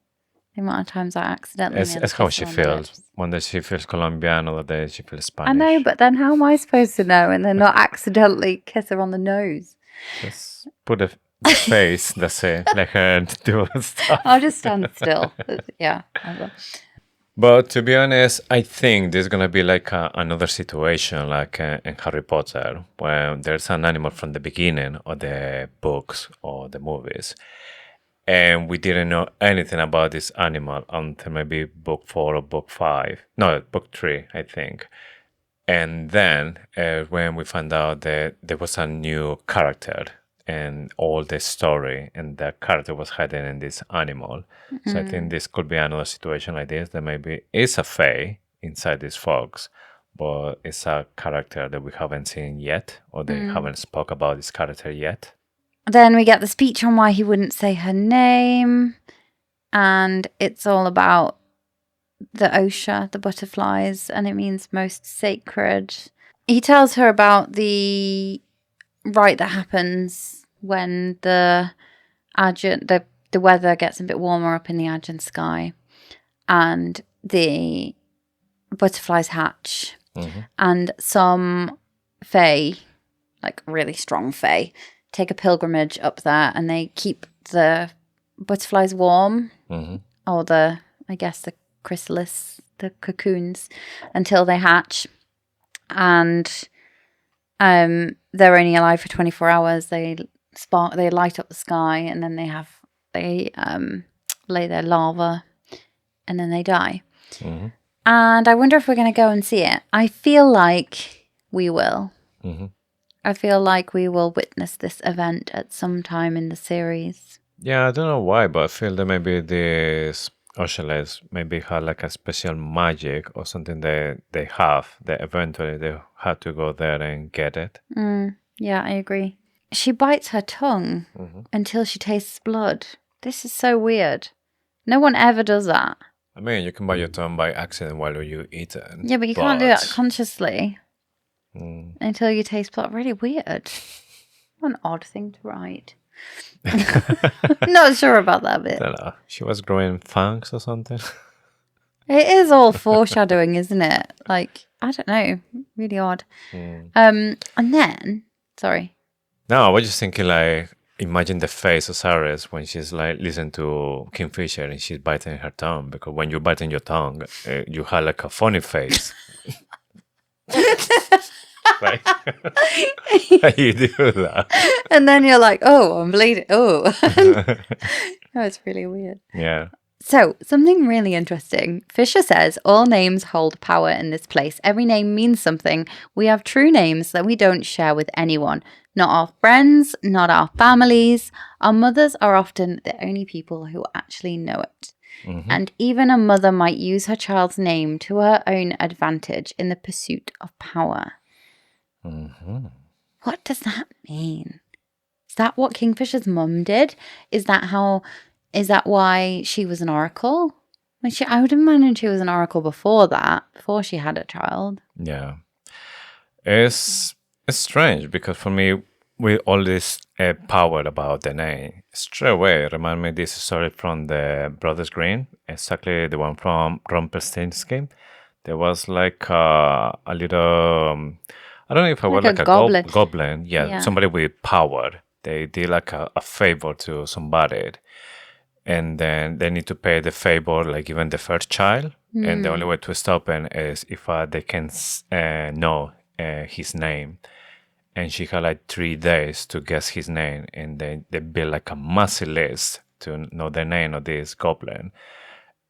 The amount of times I accidentally. It's how she feels. One day she feels Colombian, other day she feels Spanish. I know, but then how am I supposed to know and then not accidentally kiss her on the nose? Just put the face. That's it. Let her do stuff. I'll just stand still. Yeah, I will. But to be honest, I think there's gonna be like another situation like in Harry Potter, where there's an animal from the beginning of the books or the movies, and we didn't know anything about this animal until maybe book 4 or book 5. No, book 3, I think. And then when we found out that there was a new character and all the story and the character was hidden in this animal. So I think this could be another situation like this, that maybe is a fae inside these folks, but it's a character that we haven't seen yet, or they haven't spoke about this character yet. Then we get the speech on why he wouldn't say her name, and it's all about the osha, the butterflies, and it means most sacred. He tells her about the rite that happens when the weather gets a bit warmer up in the Argent sky, and the butterflies hatch, and some fae, like really strong fae, take a pilgrimage up there, and they keep the butterflies warm, or the chrysalis, the cocoons, until they hatch, and they're only alive for 24 hours. They light up the sky, and then they lay their larva, and then they die. And I wonder if we're going to go and see it. I feel like we will. I feel like we will witness this event at some time in the series. Yeah, I don't know why, but I feel that maybe this oceans maybe have like a special magic or something that they have, that eventually they have to go there and get it. Yeah, I agree. She bites her tongue until she tastes blood. This is so weird. No one ever does that. I mean, you can bite your tongue by accident while you eat it. Yeah, but you can't do that consciously until you taste blood. Really weird. What an odd thing to write. Not sure about that bit. I don't know. She was growing fangs or something. It is all foreshadowing, isn't it? Like, I don't know. Really odd. And then, sorry. No, I was just thinking, like, imagine the face of Cyrus when she's like listening to Kingfisher and she's biting her tongue, because when you're biting your tongue, you have like a funny face. Like, how you do that? And then you're like, oh, I'm bleeding. Oh, it's really weird. Yeah. So, something really interesting. Fisher says all names hold power in this place. Every name means something. We have true names that we don't share with anyone. Not our friends, not our families. Our mothers are often the only people who actually know it. And even a mother might use her child's name to her own advantage in the pursuit of power. What does that mean? Is that what Kingfisher's mum did? Is that why she was an oracle? I would imagine she was an oracle before that, before she had a child. Yeah. It's strange, because for me, with all this power about the name, straight away remind me this story from the Brothers Grimm, exactly the one from Rumpelstiltskin. There was like a little, I don't know if I was like a goblin. Yeah, somebody with power. They did like a favor to somebody, and then they need to pay the favor, like even the first child. And the only way to stop him is if they can know his name. And she had like 3 days to guess his name, and they built like a massive list to know the name of this goblin.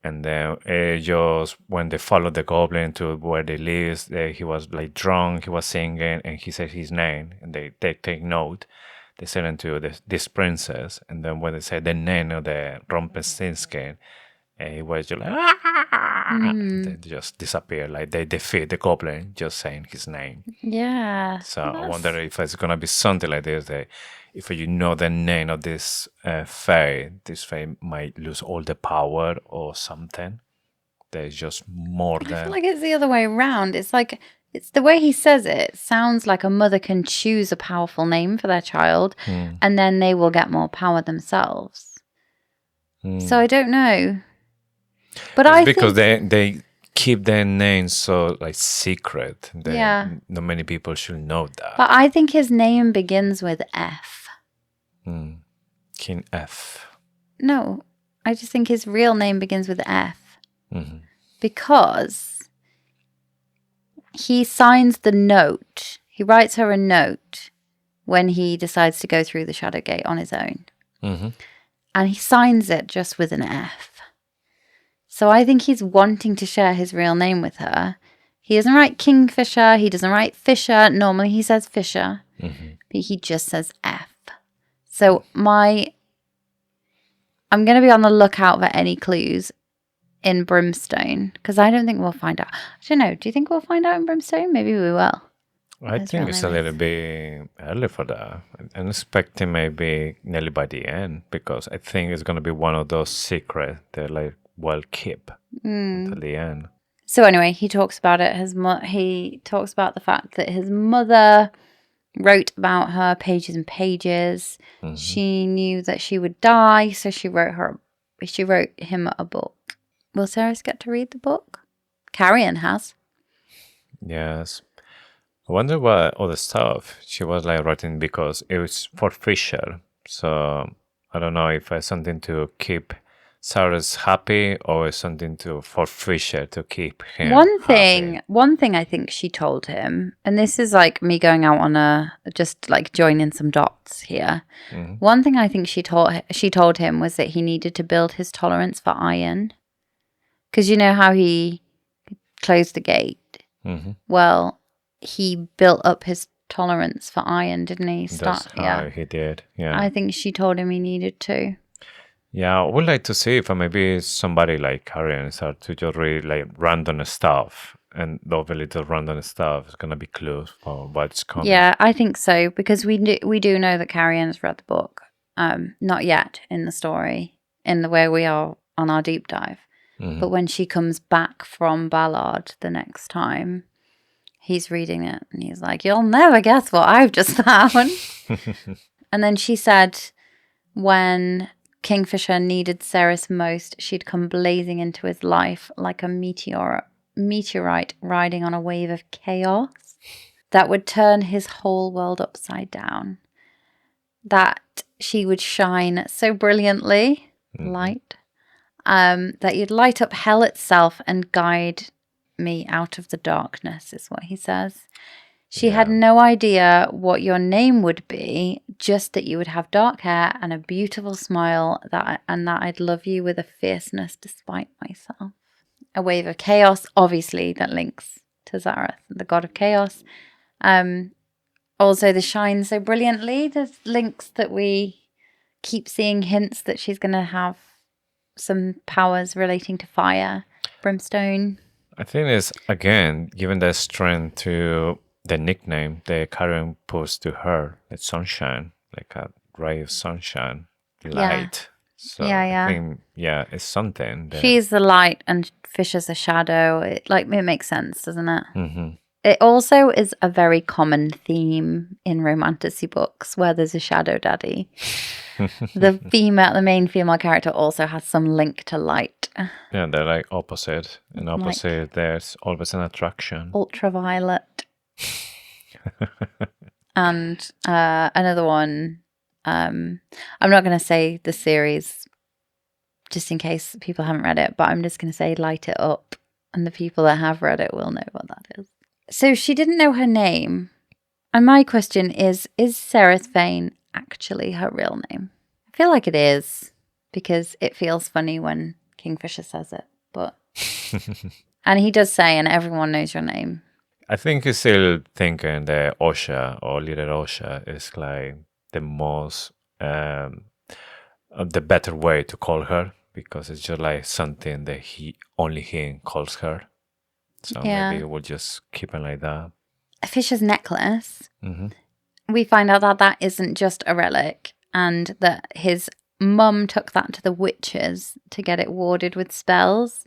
And then just when they followed the goblin to where they live, he was like drunk, he was singing, and he said his name, and they take note. They send him to this princess, and then when they said the name of the Rumpelstiltskin, he was just like, they just disappear. Like they defeat the goblin just saying his name. Yeah. So I wonder if it's gonna be something like this. That if you know the name of this fae, this fae might lose all the power or something. There's just more than. I feel like it's the other way around. It's like it's the way he says it. It sounds like a mother can choose a powerful name for their child, and then they will get more power themselves. So I don't know. But it's because they keep their names so like secret. Yeah. Not many people should know that. But I think his name begins with F. King F. No, I just think his real name begins with F. Mm-hmm. Because he signs the note. He writes her a note when he decides to go through the Shadow Gate on his own. Mm-hmm. And he signs it just with an F. So I think he's wanting to share his real name with her. He doesn't write Kingfisher. He doesn't write Fisher. Normally he says Fisher. Mm-hmm. But he just says F. So I'm going to be on the lookout for any clues in Brimstone. Because I don't think we'll find out. I don't know. Do you think we'll find out in Brimstone? Maybe we will. I His think real it's name a little is. bit early for that. I'm expecting maybe nearly by the end, because I think it's going to be one of those secrets that like well keep until the end. So anyway, he talks about it. He talks about the fact that his mother wrote about her pages and pages. Mm-hmm. She knew that she would die, so she wrote him a book. Will Ceres get to read the book? Carrion has. Yes. I wonder what other stuff she was like writing, because it was for Fisher. So I don't know if it's something to keep Cyrus happy, or it's something for Fisher to keep him happy. One thing I think she told him, and this is like me going out on just like joining some dots here. Mm-hmm. One thing I think she told him was that he needed to build his tolerance for iron. Because you know how he closed the gate? Mm-hmm. Well, he built up his tolerance for iron, didn't he? That's how he did. Yeah. I think she told him he needed to. Yeah, I would like to see if maybe somebody like Carrion start to just read like random stuff, and those little random stuff is gonna be clues for what's coming. Yeah, I think so, because we do know that Carrion has read the book. Not yet in the story, in the way we are on our deep dive. Mm-hmm. But when she comes back from Ballard the next time, he's reading it and he's like, "You'll never guess what I've just found." And then she said when Kingfisher needed Ceres most, she'd come blazing into his life like a meteorite riding on a wave of chaos that would turn his whole world upside down. That she would shine so brilliantly, light, that you'd light up hell itself and guide me out of the darkness, is what he says. She had no idea what your name would be, just that you would have dark hair and a beautiful smile, and that I'd love you with a fierceness despite myself. A wave of chaos, obviously, that links to Zareth, the god of chaos. Also, the shine so brilliantly. There's links that we keep seeing hints that she's going to have some powers relating to fire, brimstone. I think it's, again, given the strength to the nickname the Carrion puts to her, it's sunshine, like a ray of sunshine, light. So I think, it's something. She's the light and Fisher's the shadow. It makes sense, doesn't it? Mm-hmm. It also is a very common theme in romantasy books where there's a shadow daddy. The main female character also has some link to light. Yeah, they're like opposite. And opposite, there's always an attraction. Ultraviolet. And another one, I'm not going to say the series just in case people haven't read it, but I'm just going to say Light It Up. And the people that have read it will know what that is. So she didn't know her name. And my question is Sereth Vane actually her real name? I feel like it is, because it feels funny when Kingfisher says it. But and he does say, and everyone knows your name. I think he's still thinking that Osha or Little Osha is like the most, the better way to call her, because it's just like something that only he calls her. So maybe we'll just keep it like that. Fisher's necklace, Mm-hmm. we find out that isn't just a relic, and that his mum took that to the witches to get it warded with spells.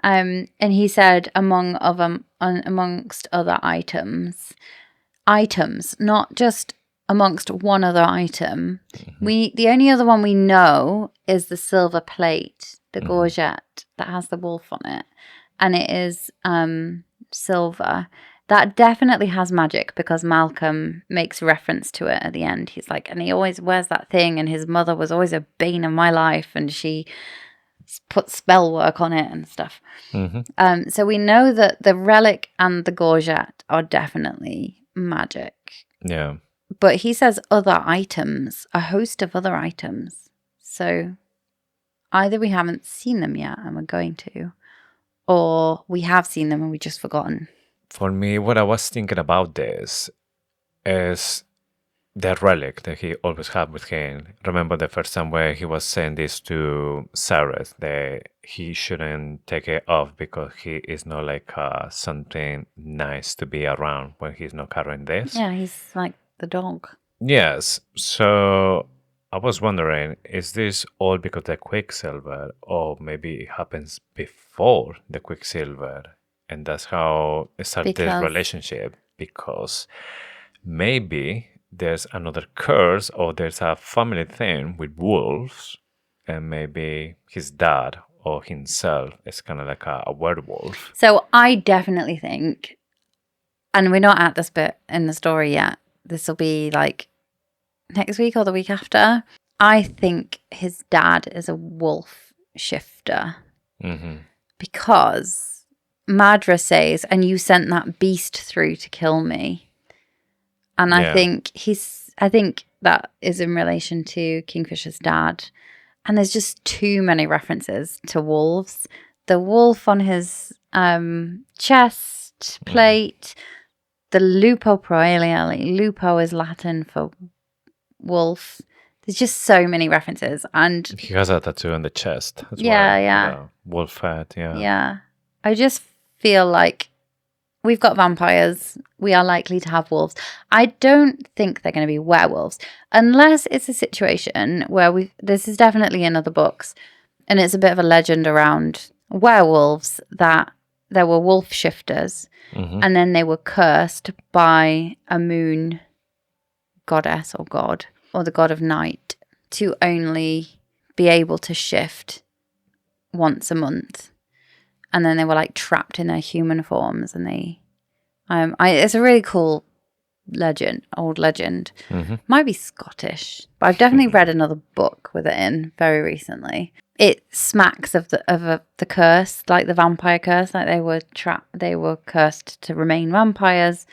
And he said amongst other items, not just amongst one other item. Mm-hmm. The only other one we know is the silver plate, the gorget that has the wolf on it, and it is silver. that definitely has magic because Malcolm makes reference to it at the end. He's like, and he always wears that thing, and his mother was always a bane of my life, and she put spell work on it and stuff. So we know that the relic and the gorget are definitely magic. Yeah. But he says other items, a host of other items. So either we haven't seen them yet and we're going to, or we have seen them and we've just forgotten. For me, what I was thinking about this is the relic that he always had with him. Remember the first time where he was saying this to Cyrus, that he shouldn't take it off because he is not like something nice to be around when he's not carrying this. Yeah, he's like the dog. Yes. So I was wondering, is this all because the Quicksilver, or maybe it happens before the Quicksilver, and that's how it started this relationship? Because maybe there's another curse, or there's a family thing with wolves, and maybe his dad or himself is kind of like a werewolf. So I definitely think, and we're not at this bit in the story yet, this will be like next week or the week after. I think his dad is a wolf shifter because Madra says, and you sent that beast through to kill me. And I think that is in relation to Kingfisher's dad. And there's just too many references to wolves. The wolf on his chest plate, the lupo proelia, like lupo is Latin for wolf. There's just so many references. And he has a tattoo on the chest as well. Yeah. Wolf head, Yeah. I just feel like we've got vampires. We are likely to have wolves. I don't think they're going to be werewolves unless it's a situation where this is definitely in other books, and it's a bit of a legend around werewolves that there were wolf shifters and then they were cursed by a moon goddess or god or the god of night to only be able to shift once a month. And then they were like trapped in their human forms, and it's a really cool legend, old legend. Might be Scottish, but I've definitely read another book with it in very recently. It smacks of the curse, like the vampire curse, like they were cursed to remain vampires,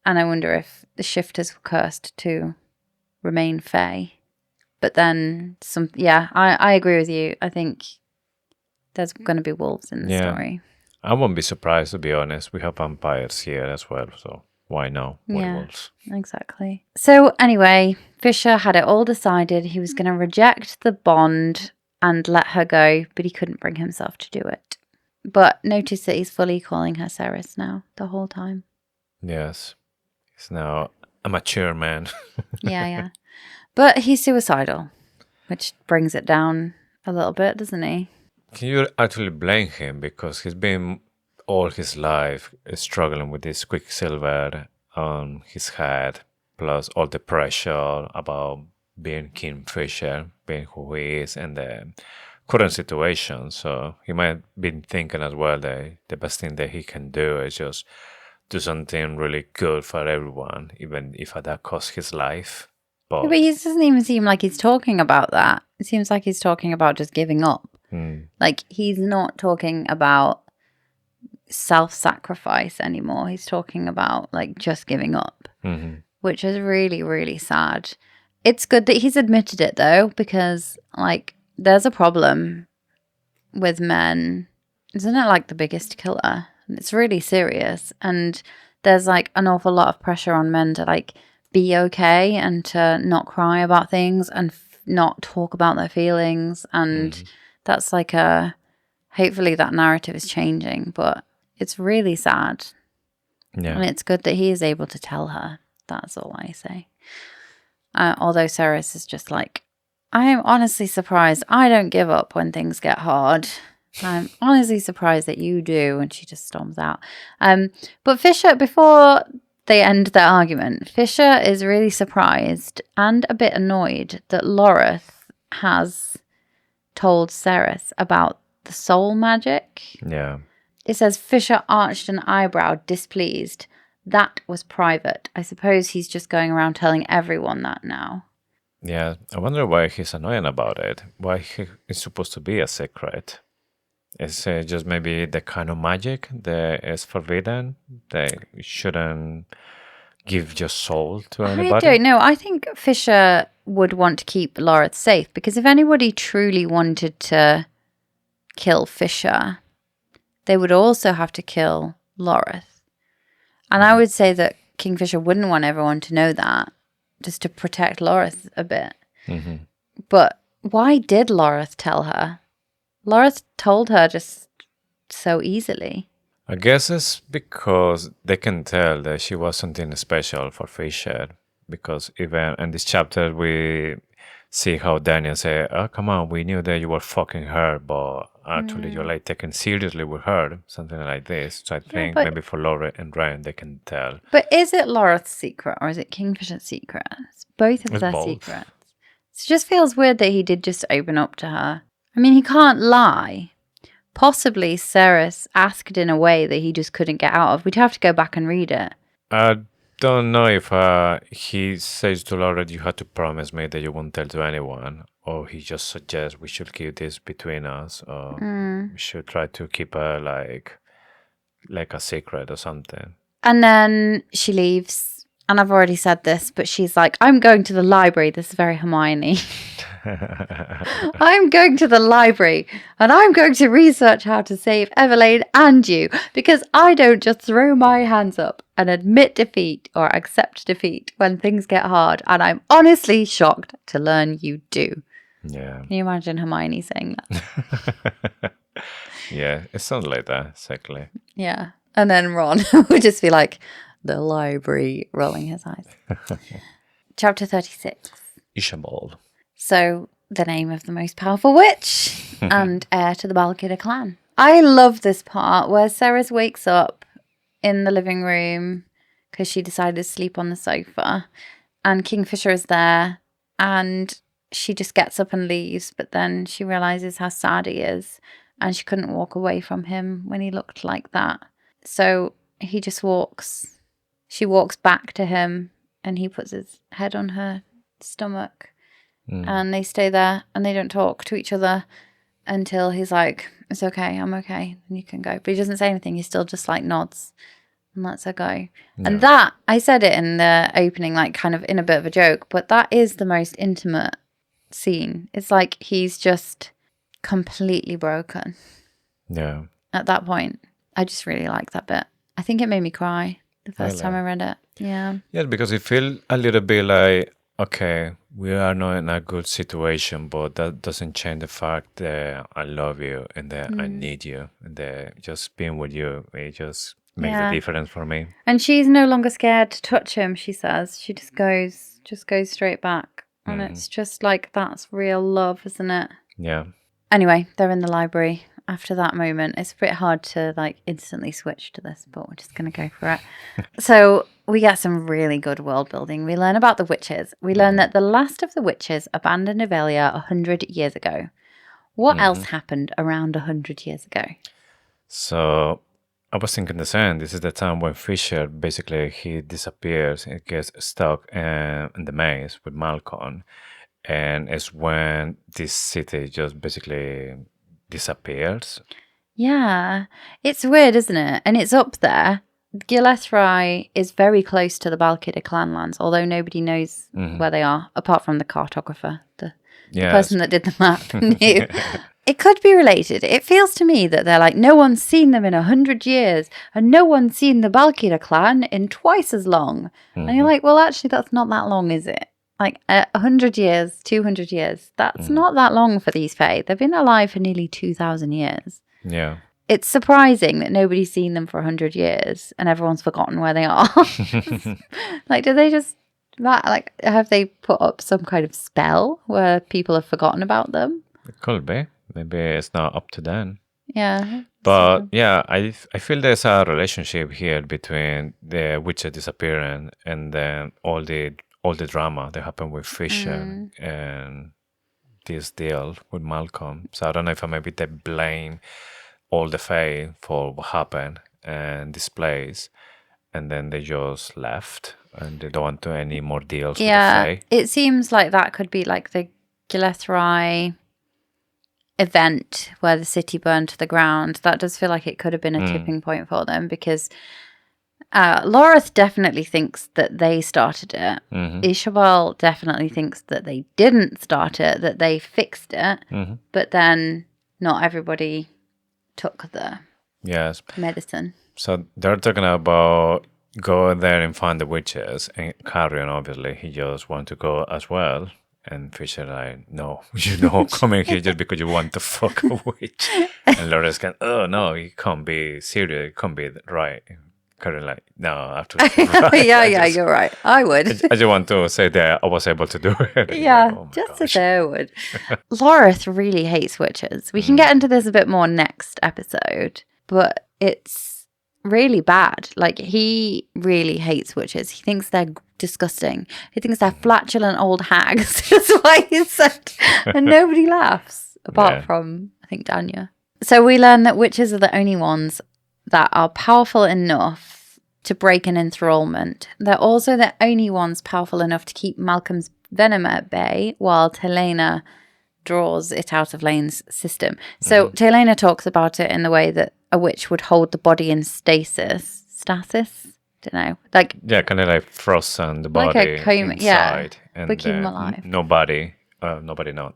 and I wonder if the shifters were cursed to remain fae. But then I agree with you. I think there's going to be wolves in the story. I won't be surprised, to be honest. We have vampires here as well, so why no werewolves? Yeah, exactly. So anyway, Fisher had it all decided. He was going to reject the bond and let her go, but he couldn't bring himself to do it. But notice that he's fully calling her Ceres now, the whole time. Yes. He's now a mature man. Yeah. But he's suicidal, which brings it down a little bit, doesn't he? Can you actually blame him? Because he's been all his life struggling with this Quicksilver on his head, plus all the pressure about being Kingfisher, being who he is, and the current situation. So he might have been thinking as well that the best thing that he can do is just do something really good for everyone, even if that costs his life. But he doesn't even seem like he's talking about that. It seems like he's talking about just giving up. Like, he's not talking about self-sacrifice anymore. He's talking about, like, just giving up, which is really, really sad. It's good that he's admitted it, though, because, like, there's a problem with men. Isn't it, like, the biggest killer? It's really serious. And there's, like, an awful lot of pressure on men to, like, be okay and to not cry about things and not talk about their feelings. And that's like hopefully that narrative is changing, but it's really sad. Yeah. And it's good that he is able to tell her. That's all I say. Although Ceres is just like, I am honestly surprised. I don't give up when things get hard. I'm honestly surprised that you do. And she just storms out. But Fisher, before they end their argument, Fisher is really surprised and a bit annoyed that Lorith has told Ceres about the soul magic. Yeah. It says Fisher arched an eyebrow, displeased. that was private. I suppose he's just going around telling everyone that now. Yeah, I wonder why he's annoying about it. Why it's supposed to be a secret. Is it just maybe the kind of magic that is forbidden? They shouldn't give your soul to anybody? I don't know. I think Fisher would want to keep Loreth safe, because if anybody truly wanted to kill Fisher, they would also have to kill Loreth. And I would say that Kingfisher wouldn't want everyone to know that, just to protect Loreth a bit. Mm-hmm. But why did Loreth tell her? Loreth told her just so easily. I guess it's because they can tell that she was something special for Fisher. Because even in this chapter, we see how Daniel say, "Oh, come on, we knew that you were fucking her, but actually you're like taken seriously with her," something like this. So I think but- maybe for Laura and Ryan, they can tell. But is it Loreth's secret or is it Kingfisher's secret? It's both of their both. secrets. It just feels weird that he did just open up to her. I mean, he can't lie. Possibly Ceres asked in a way that he just couldn't get out of. We'd have to go back and read it. I don't know if he says to Laura, "You had to promise me that you won't tell to anyone," or he just suggests we should keep this between us, or we should try to keep her like a secret or something. And then she leaves. And I've already said this, but she's like, I'm going to the library. This is very Hermione. I'm going to the library and I'm going to research how to save Evelyn and you, because I don't just throw my hands up and admit defeat or accept defeat when things get hard. And I'm honestly shocked to learn you do. Yeah. Can you imagine Hermione saying that? Yeah, it sounds like that, exactly. Yeah. And then Ron would just be like, the library, rolling his eyes. Chapter 36. Ishabel. So, the name of the most powerful witch and heir to the Balquida clan. I love this part where Ceres wakes up in the living room because she decided to sleep on the sofa, and Kingfisher is there, and she just gets up and leaves, but then she realizes how sad he is, and she couldn't walk away from him when he looked like that. So he just walks. She walks back to him, and he puts his head on her stomach. And they stay there and they don't talk to each other until he's like, it's okay, I'm okay, and you can go. But he doesn't say anything. He still just like nods and lets her go. Yeah. And that, I said it in the opening, like kind of in a bit of a joke, but that is the most intimate scene. It's like he's just completely broken. Yeah. At that point. I just really like that bit. I think it made me cry the first time I read it. Yeah. Yeah, because it feels a little bit like, okay, we are not in a good situation, but that doesn't change the fact that I love you and that I need you and that just being with you, it just makes a difference for me. And she's no longer scared to touch him, she says. She just goes straight back. And it's just like, that's real love, isn't it? Yeah. Anyway, they're in the library. After that moment, it's a bit hard to like instantly switch to this, but we're just going to go for it. So we get some really good world building. We learn about the witches. We learn that the last of the witches abandoned Avelia 100 years ago. What else happened around 100 years ago? So I was thinking the same. This is the time when Fisher, basically, he disappears and gets stuck in the maze with Malcolm. And it's when this city just basically disappears. Yeah, it's weird, isn't it? And it's up there. Gillespie is very close to the Balquida clan lands, although nobody knows where they are, apart from the cartographer, the person that did the map knew. It could be related. It feels to me that they're like, no one's seen them in 100 years, and no one's seen the Balquida clan in twice as long. And you're like, well, actually, that's not that long, is it? Like 100 years, 200 years, that's not that long for these Fae. They've been alive for nearly 2,000 years. Yeah. It's surprising that nobody's seen them for 100 years and everyone's forgotten where they are. Like, do they just, like, have they put up some kind of spell where people have forgotten about them? It could be. Maybe it's not up to them. Yeah. But yeah, I feel there's a relationship here between the witches disappearing and then all the drama that happened with Fisher and this deal with Malcolm. So I don't know if maybe they blame all the Fae for what happened and this place. and then they just left, and they don't want to any more deals with the Yeah, Fae. it seems like that could be like the Gilethrai event where the city burned to the ground. That does feel like it could have been a tipping point for them, because Lorith definitely thinks that they started it. Ishabel definitely thinks that they didn't start it, that they fixed it, but then not everybody took the Yes. medicine. So they're talking about go there and find the witches, and Carrion, obviously, he just want to go as well. And Fisher like, no, you don't come in here just because you want to fuck a witch. And Loris can, oh no, it can't be serious, it can't be right. Carrion like, no, absolutely right. Yeah, you're right. I would. I just want to say that I was able to do it. Yeah, Like, oh my just gosh. as I would. Lorith really hates witches. We can get into this a bit more next episode, but it's really bad. Like, he really hates witches. He thinks they're disgusting. He thinks they're flatulent old hags. That's why he said, and nobody laughs, apart from, I think, Danya. So we learn that witches are the only ones that are powerful enough to break an enthrallment. They're also the only ones powerful enough to keep Malcolm's venom at bay, while Telena draws it out of Lane's system. So Telena talks about it in the way that a witch would hold the body in stasis. Stasis? Don't know. Like, yeah, kind of like frozen the body like a coma, inside. yeah. We keep them alive.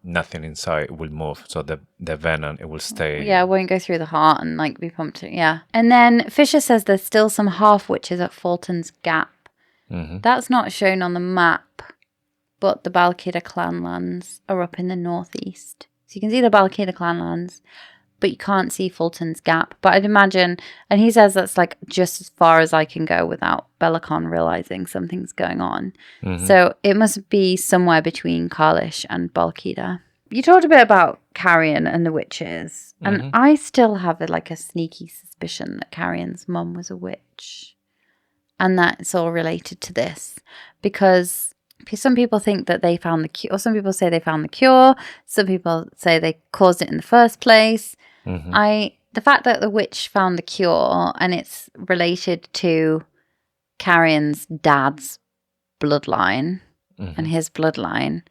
Nothing inside will move. So the venom, it will stay. Yeah, it won't go through the heart and like be pumped. Yeah. And then Fisher says there's still some half witches at Fulton's Gap. That's not shown on the map, but the Balkida clanlands are up in the northeast. So you can see the Balkida clanlands, but you can't see Fulton's Gap. But I'd imagine, and he says that's like just as far as I can go without Belicon realizing something's going on. So it must be somewhere between Karlish and Balkida. You talked a bit about Carrion and the witches, and I still have like a sneaky suspicion that Carrion's mum was a witch, and that's all related to this, because some people think that they found the cure, or some people say they found the cure, some people say they caused it in the first place. The fact that the witch found the cure and it's related to Carrion's dad's bloodline and his bloodline,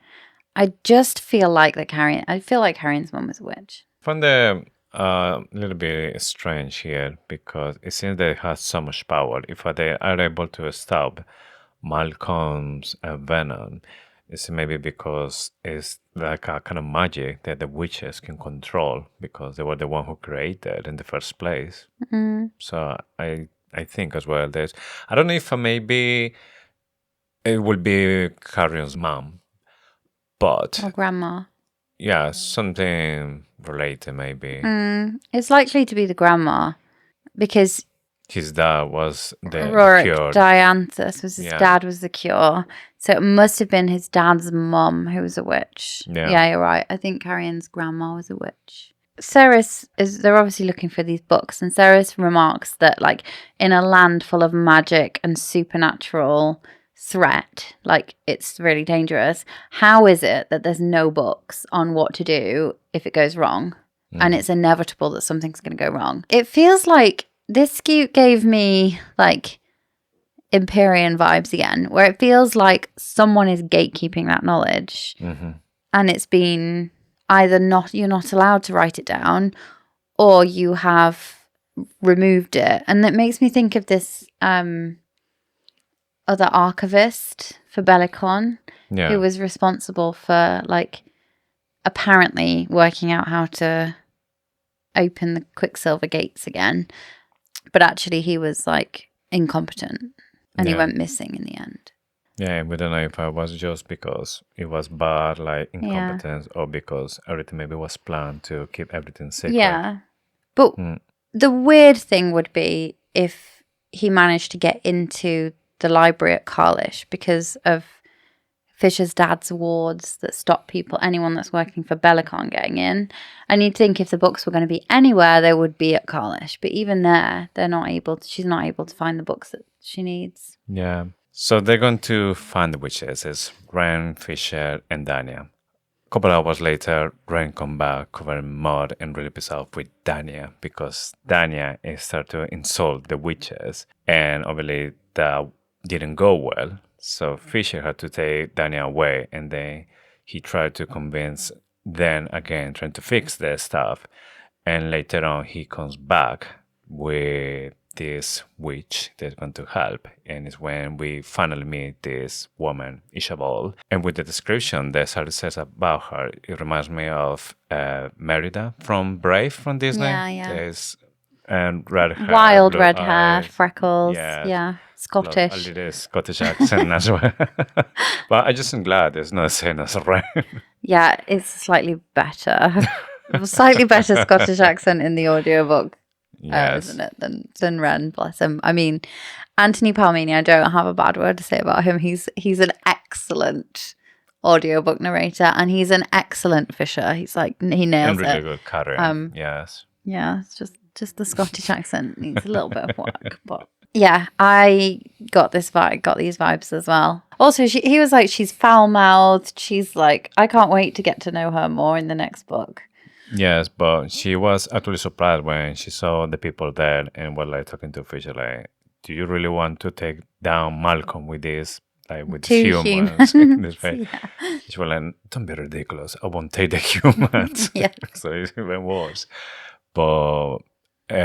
I just feel like Carrion's mum was a witch. I found a little bit strange here because it seems they have so much power. If they are able to stop Malcolm's venom, it's maybe because it's like a kind of magic that the witches can control because they were the one who created in the first place. So I think as well there's, I don't know if maybe it will be Carrion's mom, but Or grandma. yeah, something related maybe. It's likely to be the grandma, because His dad was the Rorik cure. Dianthus was his Yeah. dad was the cure. So it must have been his dad's mum who was a witch. Yeah. You're right. I think Carrion's grandma was a witch. Ceres they're obviously looking for these books, and Ceres remarks that like in a land full of magic and supernatural threat, like it's really dangerous, how is it that there's no books on what to do if it goes wrong? And it's inevitable that something's going to go wrong. It feels like this gave me like Empyrean vibes again, where it feels like someone is gatekeeping that knowledge, and it's been either you're not allowed to write it down, or you have removed it. And it makes me think of this other archivist for Belicon, who was responsible for like apparently working out how to open the Quicksilver gates again, but actually he was like incompetent and he went missing in the end. Yeah, we don't know if it was just because it was bad, like incompetence, or because everything maybe was planned to keep everything secret. Yeah, but the weird thing would be if he managed to get into the library at Carlish because of Fisher's dad's wards that stop anyone that's working for Belicon getting in. And you'd think if the books were going to be anywhere, they would be at Carlish. But even there, she's not able to find the books that she needs. Yeah. So they're going to find the witches. It's Ren, Fisher, and Dania. couple hours later, Ren come back covered in mud and really pissed off with Dania because Dania started to insult the witches, and obviously that didn't go well. So Fisher had to take Dania away, and then he tried to convince them again, trying to fix their stuff. And later on, he comes back with this witch that's going to help. And it's when we finally meet this woman, Isabel. And with the description that Sarah says about her, it reminds me of Merida from Brave from Disney. Yeah. There's and red hair, Wild blue red hair, eyes. freckles. Yes. Yeah. A Scottish. little Scottish accent as well. But I just am glad there's no same as Ren. Yeah, it's slightly better. Slightly better Scottish accent in the audiobook. Yes. Isn't it, than Ren, bless him. I mean, Anthony Palmini, I don't have a bad word to say about him. He's an excellent audiobook narrator, and he's an excellent Fisher. He's like, he nails And really it. good Carrion. Yes. Yeah, it's just the Scottish accent needs a little bit of work, but yeah, I got these vibes as well. Also, he was like, she's foul-mouthed. She's like, I can't wait to get to know her more in the next book. Yes, but she was actually surprised when she saw the people there and was like talking to Fisher like, do you really want to take down Malcolm with this, like with Two humans? in this way? Yeah. She was like, don't be ridiculous. I won't take the humans. Yeah. So it's even worse. But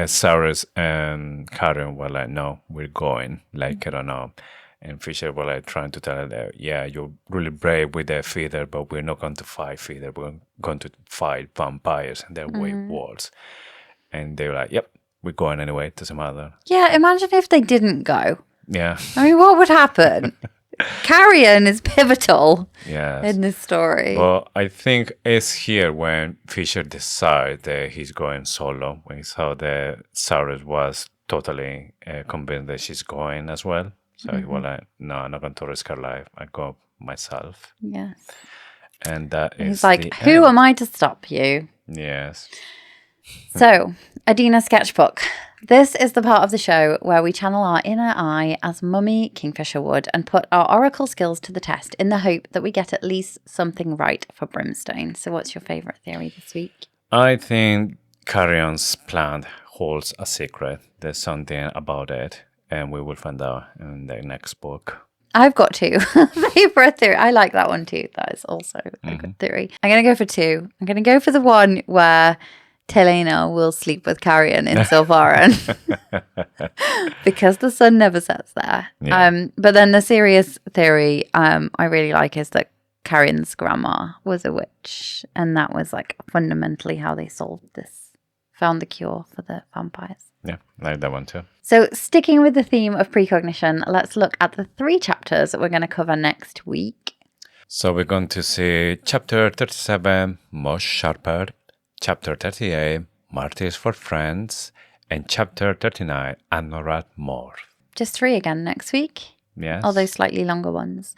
Cyrus and Carrion were like, no, we're going, like it or not. And Fisher was like trying to tell her that, yeah, you're really brave with the feather, but we're not going to fight feather. We're going to fight vampires, and they're way worse. And they were like, yep, we're going anyway. Doesn't matter. Yeah, imagine if they didn't go. Yeah. I mean, what would happen? Carrion is pivotal Yes. in this story. But I think it's here when Fisher decided that he's going solo, when he saw that Cyrus was totally convinced that she's going as well. So he was like, no, I'm not going to risk her life. I go myself. Yes. And that is He's like, the who end. am I to stop you? Yes. So, Adina Sketchbook. This is the part of the show where we channel our inner eye as Mummy Kingfisher would and put our oracle skills to the test in the hope that we get at least something right for Brimstone. So what's your favourite theory this week? I think Carrion's plan holds a secret. There's something about it, and we will find out in the next book. I've got two favourite theory. I like that one too. That is also a good theory. I'm going to go for two. I'm going to go for the one where Telena will sleep with Carrion in Silvarin because the sun never sets there. Yeah. But then the serious theory I really like is that Carrion's grandma was a witch, and that was like fundamentally how they found the cure for the vampires. Yeah, I like that one too. So sticking with the theme of precognition, let's look at the 3 chapters that we're going to cover next week. So we're going to see Chapter 37, Much Sharper, Chapter 38, Martyrs for Friends, and Chapter 39, Anorat More. Just 3 again next week. Yes. All those slightly longer ones.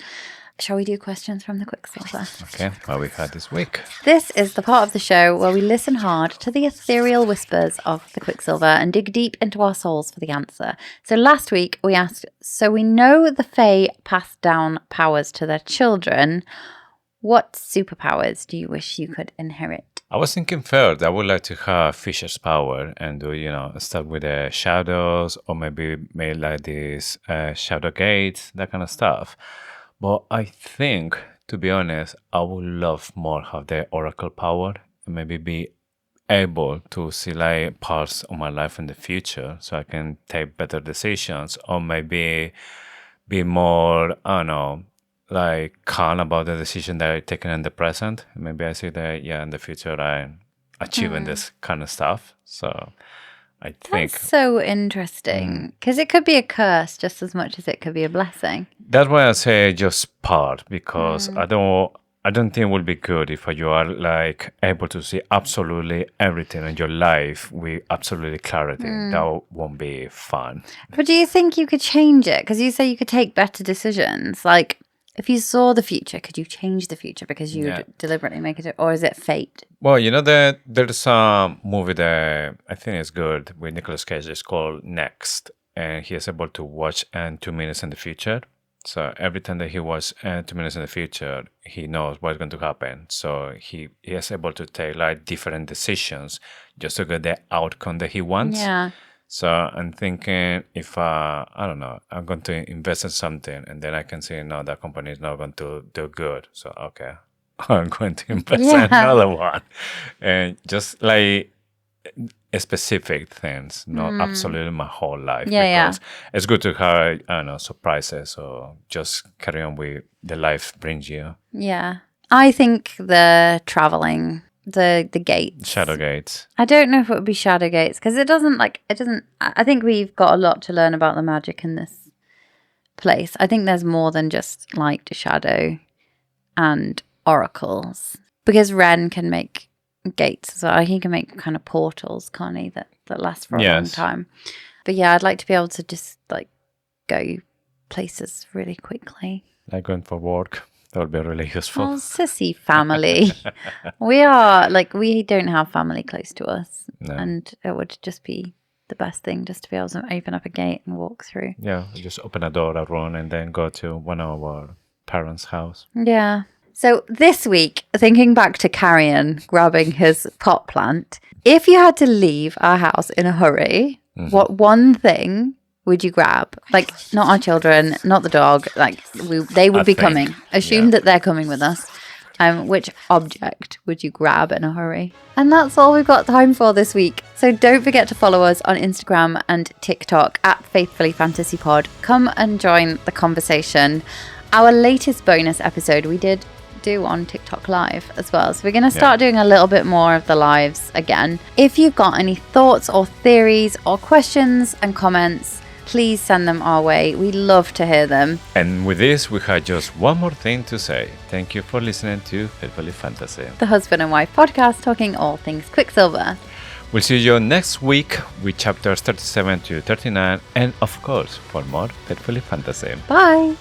Shall we do questions from the Quicksilver? Okay, what we had this week. This is the part of the show where we listen hard to the ethereal whispers of the Quicksilver and dig deep into our souls for the answer. So last week we asked, so we know the Fae pass down powers to their children. What superpowers do you wish you could inherit? I was thinking first, I would like to have Fisher's power and do, start with the shadows or maybe make like this shadow gates, that kind of stuff. But I think, to be honest, I would love more have the oracle power and maybe be able to see like parts of my life in the future so I can take better decisions or maybe be more, I don't know, like calm about the decision that I taken in the present. Maybe I see that, in the future I'm achieving this kind of stuff. So I think That's so interesting because it could be a curse just as much as it could be a blessing. that's why I say just part because I don't think it will be good if you are like able to see absolutely everything in your life with absolutely clarity. That won't be fun. But do you think you could change it? Because you say you could take better decisions. Like, if you saw the future, could you change the future because you would deliberately make it, or is it fate? Well, you know that there's a movie that I think is good with Nicolas Cage. It's called Next, and he is able to watch in 2 minutes in the future. So every time that he was 2 minutes in the future, he knows what's going to happen. So he is able to take like different decisions just to get the outcome that he wants. Yeah. So I'm thinking if, I don't know, I'm going to invest in something and then I can see, no, that company is not going to do good. So, okay, I'm going to invest in another one. And just like specific things, not absolutely my whole life. Yeah, because it's good to have, I don't know, surprises or just carry on with the life brings you. Yeah. I think the traveling, the gates. Shadow gates. I don't know if it would be shadow gates because it doesn't. I think we've got a lot to learn about the magic in this place. I think there's more than just light to shadow and oracles, because Ren can make gates, so he can make kind of portals, can't he, that last for a long time. But yeah, I'd like to be able to just like go places really quickly. Like going for work. That would be really useful. Oh, sissy family. we don't have family close to us. No. And it would just be the best thing just to be able to open up a gate and walk through. Yeah, just open a door, a run, and then go to one of our parents' house. Yeah. So this week, thinking back to Carrion grabbing his pot plant, if you had to leave our house in a hurry, what one thing would you grab? Like, not our children, not the dog. Like, they would be coming. Assume that they're coming with us. Which object would you grab in a hurry? And that's all we've got time for this week. So don't forget to follow us on Instagram and TikTok at Faithfully Fantasy Pod. Come and join the conversation. Our latest bonus episode we did do on TikTok Live as well. So we're going to start doing a little bit more of the lives again. If you've got any thoughts or theories or questions and comments, please send them our way. We love to hear them. And with this, we have just one more thing to say. Thank you for listening to Faithfully Fantasy, the husband and wife podcast talking all things Quicksilver. We'll see you next week with chapters 37 to 39 and of course for more Faithfully Fantasy. Bye.